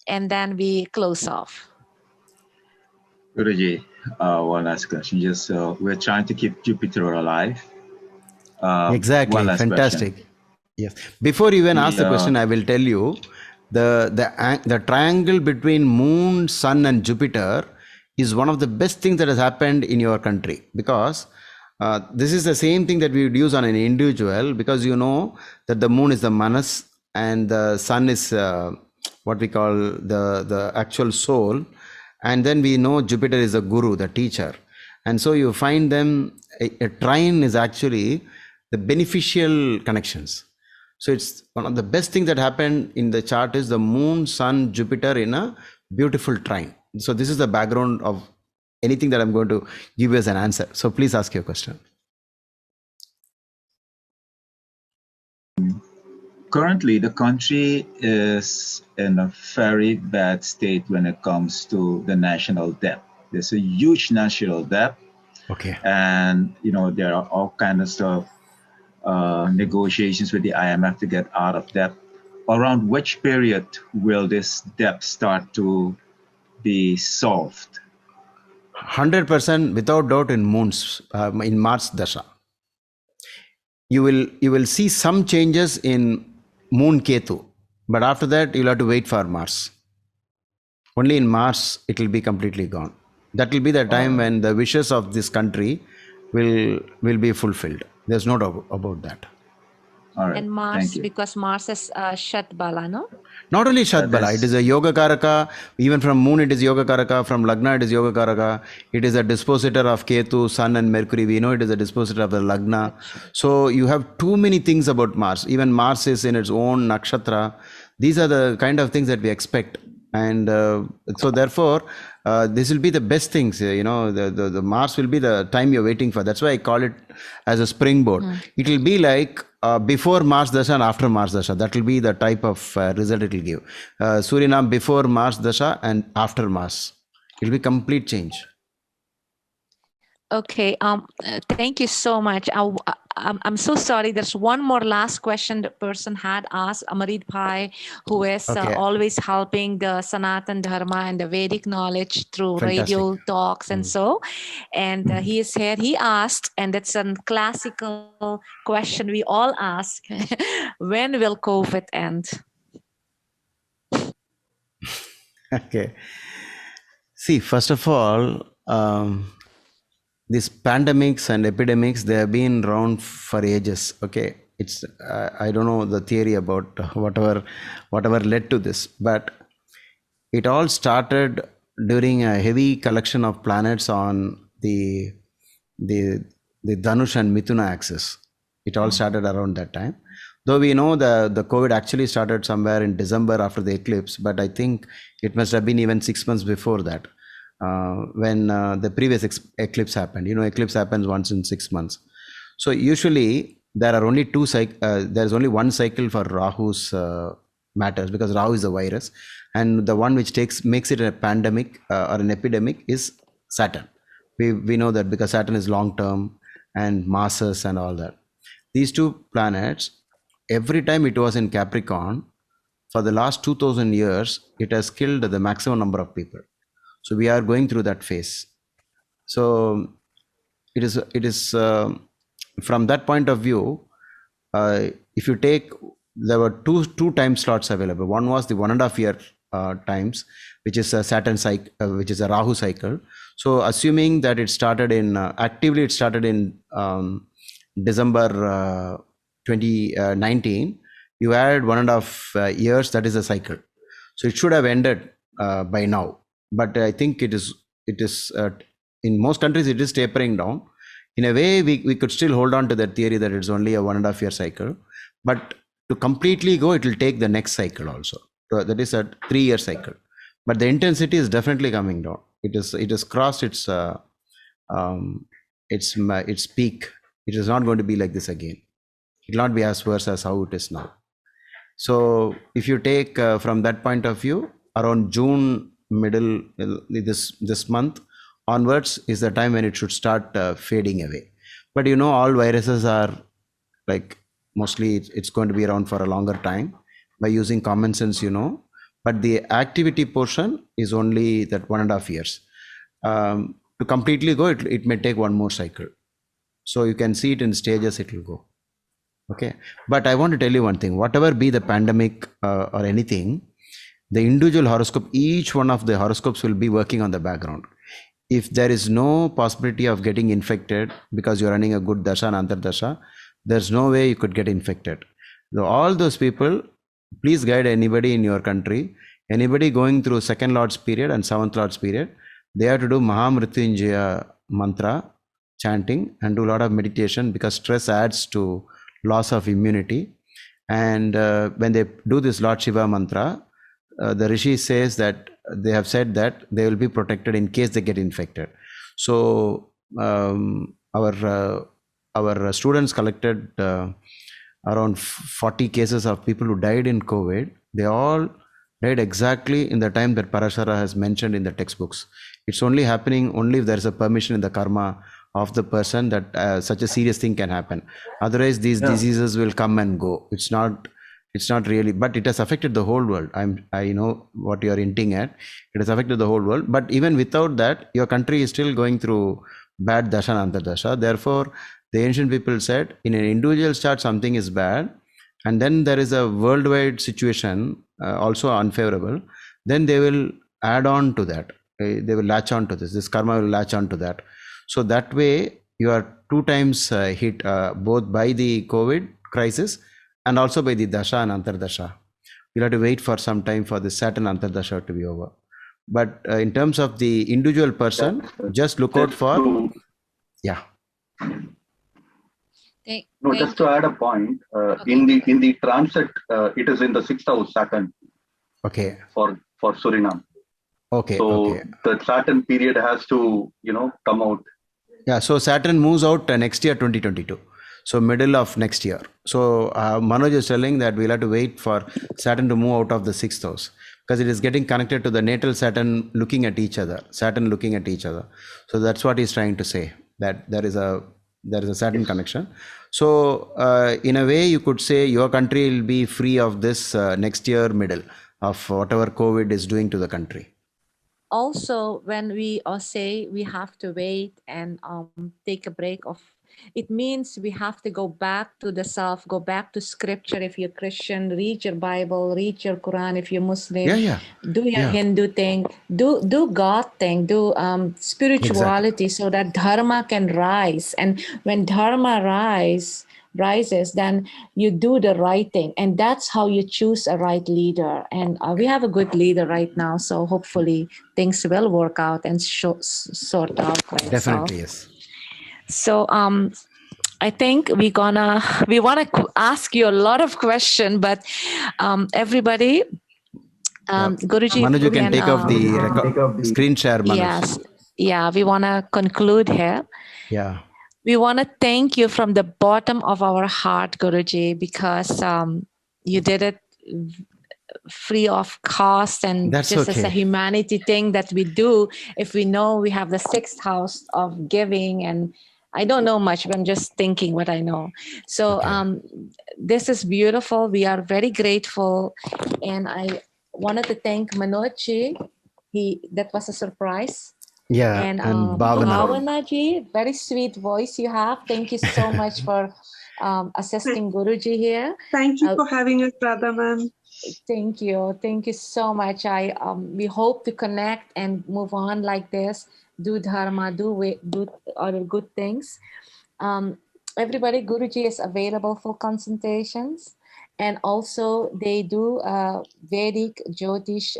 and then we close off. Guruji, one last question. Just we're trying to keep Jupiter alive. Exactly, fantastic. Question. Yes. Before you even ask the question, I will tell you the triangle between Moon, Sun, and Jupiter is one of the best things that has happened in your country, because this is the same thing that we would use on an individual, because you know that the moon is the manas and the sun is what we call the actual soul, and then we know Jupiter is the guru, the teacher. And so you find them, a trine is actually the beneficial connections. So it's one of the best things that happened in the chart is the moon, sun, Jupiter in a beautiful trine. So this is the background of anything that I'm going to give you as an answer. So please ask your question. Currently, the country is in a very bad state when it comes to the national debt. There's a huge national debt. Okay. And, you know, there are all kinds of negotiations with the IMF to get out of debt. Around which period will this debt start to be solved? 100% without doubt in Mars Dasha. You will see some changes in Moon Ketu, but after that you'll have to wait for Mars. Only in Mars it will be completely gone. That will be the time when the wishes of this country will be fulfilled. There's no doubt about that. All right. And Mars, because Mars is Shat Bala, no? Not only Shat Bala, it is a Yoga Karaka. Even from Moon it is Yoga Karaka. From Lagna it is Yoga Karaka. It is a dispositor of Ketu, Sun and Mercury. We know it is a dispositor of the Lagna. So you have too many things about Mars. Even Mars is in its own nakshatra. These are the kind of things that we expect. And so therefore, this will be the best things. The Mars will be the time you're waiting for. That's why I call it as a springboard. It will be like before Mars Dasha and after Mars Dasha. That will be the type of result it will give. Suriname before Mars Dasha and after Mars. It will be complete change. Okay. Thank you so much. I'm so sorry. There's one more last question the person had asked, Amarit Bhai, who is always helping the Sanatan Dharma and the Vedic knowledge through radio talks and so. And he is here. He asked, and it's a classical question we all ask, when will COVID end? Okay. See, first of all, these pandemics and epidemics, they have been around for ages. Okay, it's I don't know the theory about whatever led to this, but it all started during a heavy collection of planets on the Dhanush and Mithuna axis. It all started around that time. Though we know the COVID actually started somewhere in December after the eclipse, but I think it must have been even 6 months before that. When the previous eclipse happened. Eclipse happens once in 6 months. So usually there are only there's only one cycle for Rahu's matters, because Rahu is a virus, and the one which makes it a pandemic or an epidemic is Saturn. We know that because Saturn is long term and masses and all that. These two planets, every time it was in Capricorn, for the last 2000 years, it has killed the maximum number of people. So we are going through that phase. So it is from that point of view, if you take, there were two time slots available. One was the 1.5 year times, which is a Saturn cycle, which is a Rahu cycle. So assuming that it started in actively, it started in December 2019, you add 1.5 years, that is a cycle. So it should have ended by now. But I think it is in most countries it is tapering down. In a way, we could still hold on to that theory that it's only a 1.5 year cycle. But to completely go, it will take the next cycle also. So that is a 3 year cycle. But the intensity is definitely coming down. It has crossed its peak. It is not going to be like this again. It will not be as worse as how it is now. So if you take from that point of view, around June middle this month onwards is the time when it should start fading away. But all viruses are like, mostly it's going to be around for a longer time by using common sense, but the activity portion is only that 1.5 years. To completely go, it may take one more cycle. So you can see it in stages, it will go. Okay, but I want to tell you one thing, whatever be the pandemic or anything, the individual horoscope, each one of the horoscopes will be working on the background. If there is no possibility of getting infected because you're running a good dasha and antardasha, there's no way you could get infected. So all those people, please guide anybody in your country, anybody going through second Lord's period and seventh Lord's period, they have to do Mahamrityunjaya mantra chanting and do a lot of meditation, because stress adds to loss of immunity. And when they do this Lord Shiva mantra, the Rishi says that they have said that they will be protected in case they get infected. So our students collected around 40 cases of people who died in COVID. They all died exactly in the time that Parashara has mentioned in the textbooks. It's only happening only if there is a permission in the karma of the person that such a serious thing can happen. Otherwise, these diseases will come and go. It's not really, but it has affected the whole world. I know what you're hinting at. It has affected the whole world. But even without that, your country is still going through bad dasha and antardasha. Therefore, the ancient people said, in an individual chart, something is bad, and then there is a worldwide situation also unfavorable. Then they will add on to that. They will latch on to this. This karma will latch on to that. So that way, you are 2 times hit both by the COVID crisis and also by the dasha and antardasha. You'll have to wait for some time for the Saturn antardasha to be over. But in terms of the individual person, just look out for, Just to add a point, in the transit, it is in the 6th house Saturn. Okay. For Suriname. Okay. So Okay. the Saturn period has to, come out. Yeah. So Saturn moves out next year, 2022. So middle of next year. So Manoj is telling that we'll have to wait for Saturn to move out of the sixth house, because it is getting connected to the natal Saturn looking at each other. Saturn looking at each other. So that's what he's trying to say, that there is a Saturn connection. So in a way, you could say your country will be free of this next year middle of whatever COVID is doing to the country. Also, when we say we have to wait and take a break of, it means we have to go back to the self, go back to scripture. If you're Christian, read your Bible, read your Quran. If you're Muslim, do your Hindu thing, do God thing, do spirituality, so that dharma can rise. And when dharma rises, then you do the right thing, and that's how you choose a right leader. And we have a good leader right now, so hopefully things will work out and sort out by itself. Definitely, yes. So I think we want to ask you a lot of questions, but everybody, Guruji, Manoj, you can take off the screen share, Manoj. Yes, yeah, we want to conclude here. Yeah. We want to thank you from the bottom of our heart, Guruji, because you did it free of cost, and that's just okay. as a humanity thing that we do. If we know we have the sixth house of giving, and I don't know much, but I'm just thinking what I know. So this is beautiful. We are very grateful, and I wanted to thank Manoj. That was a surprise. Yeah, and Bhavana. Bhavana ji, very sweet voice you have. Thank you so much for assisting Guruji here. Thank you for having us, Radha ma'am. Thank you so much. We hope to connect and move on like this. Do dharma, do other good things. Everybody, Guruji is available for consultations. And also they do Vedic Jyotish.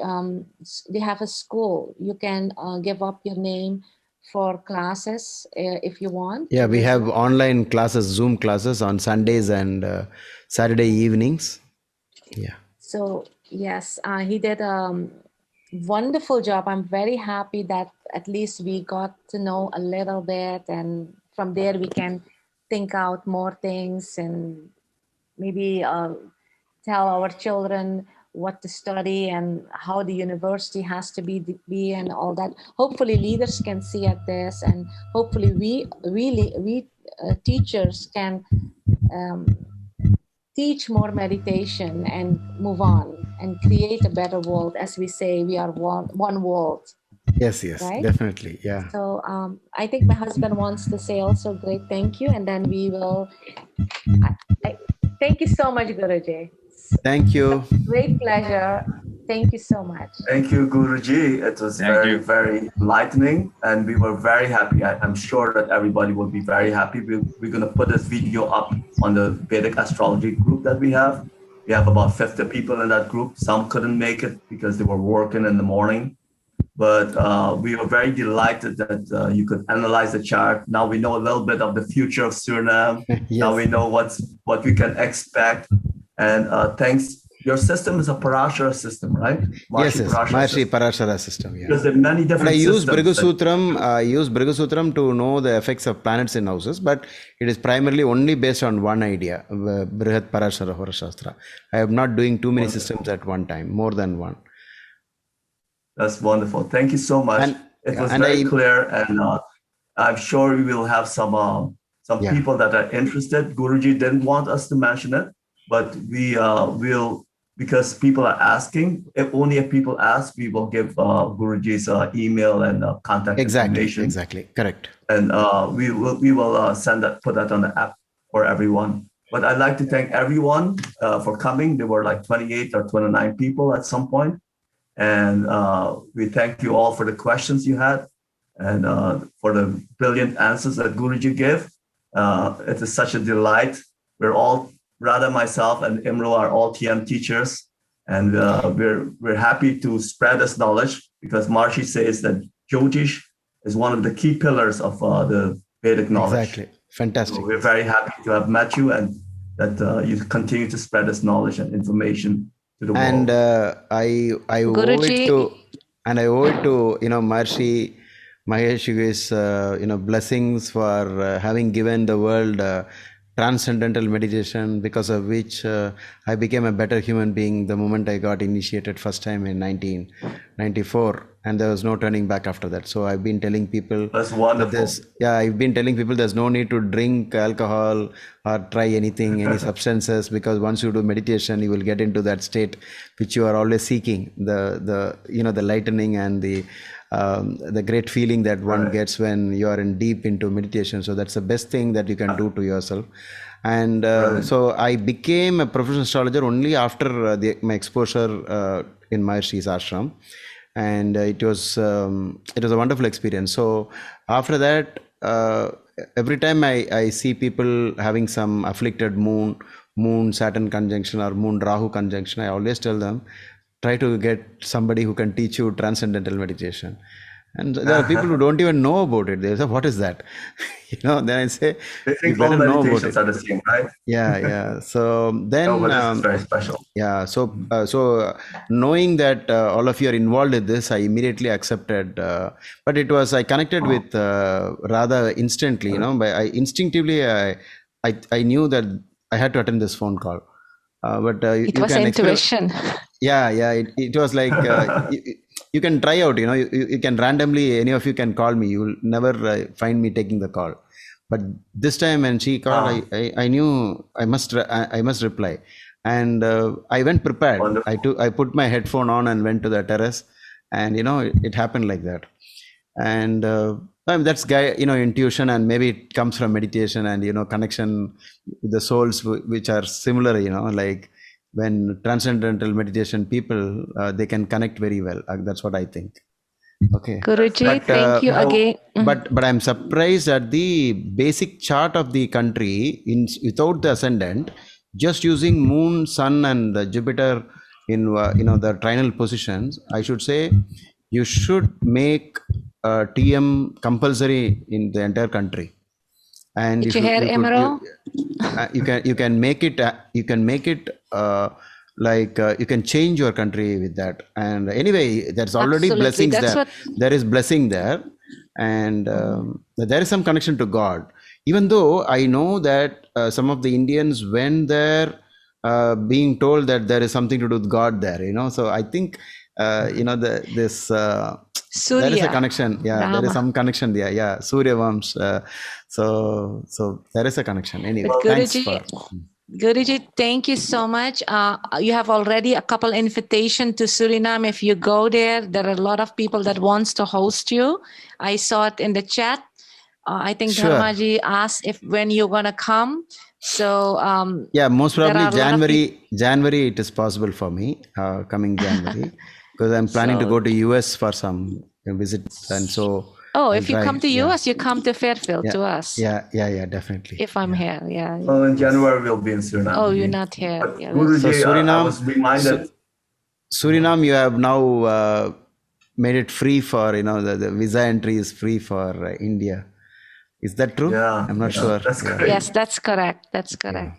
They have a school. You can give up your name for classes if you want. Yeah, we have online classes, Zoom classes on Sundays and Saturday evenings. Yeah. So yes, he did a wonderful job. I'm very happy that at least we got to know a little bit, and from there we can think out more things and maybe tell our children what to study and how the university has to be and all that. Hopefully leaders can see at this, and hopefully we teachers can teach more meditation and move on and create a better world. As we say, we are one world. Yes, right? Definitely, yeah. So I think my husband wants to say also great thank you, and then we will. Thank you so much, Guruji. Thank you. Great pleasure. Thank you so much. Thank you, Guruji. It was very enlightening, and we were very happy. I'm sure that everybody will be very happy. We're going to put this video up on the Vedic astrology group that we have. We have about 50 people in that group. Some couldn't make it because they were working in the morning. But we were very delighted that you could analyze the chart. Now we know a little bit of the future of Suriname. Yes. Now we know what we can expect. And thanks. Your system is a Parashara system, right? Maharishi Parashara system. Yeah. Because there are many different systems. I use Bhrigu Sutram to know the effects of planets in houses, but it is primarily only based on one idea, Brihat Parashara Horashastra. I am not doing too many systems at one time, more than one. That's wonderful. Thank you so much. It was very clear, and I'm sure we will have some people that are interested. Guruji didn't want us to mention it, but we will, because people are asking. If people ask, we will give Guruji's email and contact information. Exactly, correct. And we will put that on the app for everyone. But I'd like to thank everyone for coming. There were like 28 or 29 people at some point. And we thank you all for the questions you had and for the brilliant answers that Guruji gave. It is such a delight. We're all, Radha, myself, and Imro are all TM teachers. And we're happy to spread this knowledge because Maharishi says that Jyotish is one of the key pillars of the Vedic knowledge. Exactly. Fantastic. So we're very happy to have met you and that you continue to spread this knowledge and information. And I owe it to And I owe it to, Maharishi Mahesh Yogi's, blessings for having given the world transcendental meditation, because of which I became a better human being the moment I got initiated first time in 1994, and there was no turning back after that. So I've been telling people that's wonderful. I've been telling people there's no need to drink alcohol or try anything, any substances, because once you do meditation, you will get into that state which you are always seeking, the lightening and the great feeling that one gets when you are in deep into meditation. So that's the best thing that you can do to yourself. And so I became a professional astrologer only after my exposure in Maharishi's ashram, and it was a wonderful experience. So after that, every time I see people having some afflicted moon Saturn conjunction or moon Rahu conjunction, I always tell them, try to get somebody who can teach you transcendental meditation. And there are people who don't even know about it. They say, what is that? Then I say, they think all meditations are the same, right? Yeah. So then, this is very special. Yeah. So knowing that all of you are involved in this, I immediately accepted. But I connected with Radha instantly. Instinctively, I knew that I had to attend this phone call. But it was intuition. Yeah. It was like you can try out. You can randomly, any of you can call me. You will never find me taking the call. But this time when she called, I knew I must reply, and I went prepared. Wonderful. I put my headphone on and went to the terrace, and it happened like that. And that's intuition, and maybe it comes from meditation and connection with the souls which are similar. Like when transcendental meditation people they can connect very well. That's what I think. Okay, Guruji, thank you again. But I'm surprised at the basic chart of the country without the ascendant, just using moon, sun, and Jupiter in the trinal positions. I should say you should make TM compulsory in the entire country. And did you hear, Emerald? You can make it. You can make it. You can change your country with that. And anyway, there's already Absolutely. blessings there. There is blessing there, and there is some connection to God. Even though I know that some of the Indians went there being told that there is something to do with God there. So I think this. Surya, there is a connection. Yeah, Rama. There is some connection there. Yeah, Surya Vamsh. So there is a connection. Anyway, thanks for. Guruji, thank you so much. You have already a couple invitation to Suriname. If you go there are a lot of people that wants to host you. I saw it in the chat. I think Sure. Dharmaji asked when you're gonna come. So yeah, most probably January it is possible for me coming January, because I'm planning to go to US for some visits, and so. If you come to US, you come to Fairfield to us. Yeah, definitely. If I'm here, yeah. Well, in January we'll be in Suriname. Oh, you're not here. But Yeah, Guruji, So Suriname, I was reminded. Suriname, you have now made it free for the visa entry is free for India. Is that true? Yeah, I'm not sure. That's correct. Yes, that's correct. That's correct.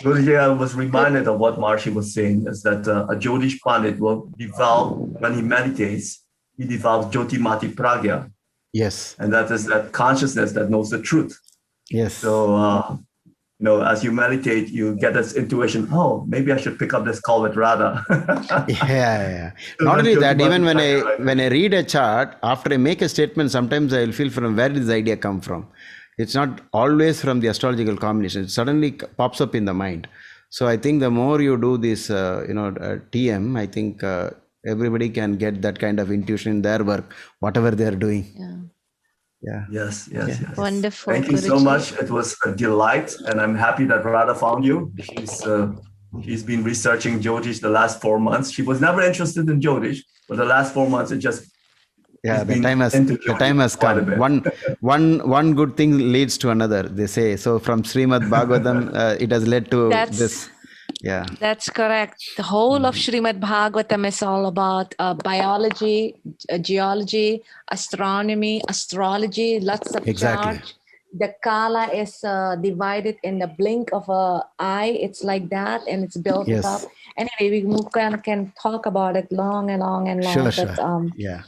Guruji, I was reminded of what Maharishi was saying, is that a Jyotish Pandit will develop, when he meditates, he develops Jyotimati Pragya. Yes. And that is that consciousness that knows the truth. Yes. So, as you meditate, you get this intuition, maybe I should pick up this call with Radha. Yeah. Not only that, even when I read a chart, after I make a statement, sometimes I will feel from where did this idea come from. It's not always from the astrological combination. It suddenly pops up in the mind. So I think the more you do this, TM, I think everybody can get that kind of intuition in their work, whatever they are doing. Yeah. Yes. Wonderful. Thank you so Guruji. much. It was a delight, and I'm happy that Radha found you. She's been researching Jyotish the last 4 months. She was never interested in Jyotish, but the last 4 months the time has come. One good thing leads to another, they say. So from Srimad Bhagavatam, it has led to this. Yeah, that's correct. The whole of Srimad Bhagavatam is all about biology, geology, astronomy, astrology, lots of charts. the kala is divided in the blink of an eye. It's like that, and it's built Yes. up. Anyway, we can talk about it long and long and long. Sure, but, sure. Yeah.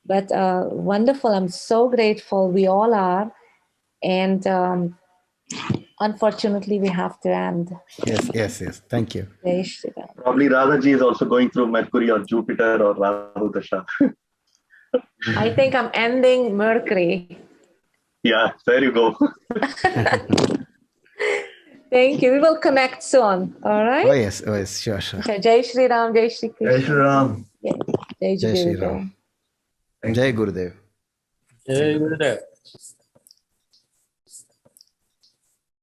But wonderful. I'm so grateful. We all are. And unfortunately, we have to end. Yes. Thank you. Jai Shri Ram. Probably Radhaji is also going through Mercury or Jupiter or Rahu Dasha. I think I'm ending Mercury. Yeah, there you go. Thank you. We will connect soon. All right. Oh yes, sure. Okay. Jai Shri Ram. Jai Shri Krishna. Jai Shri Ram. Yeah. Jai Jai Shri Gurudev. Ram. Jai Gurudev. Jai Gurudev.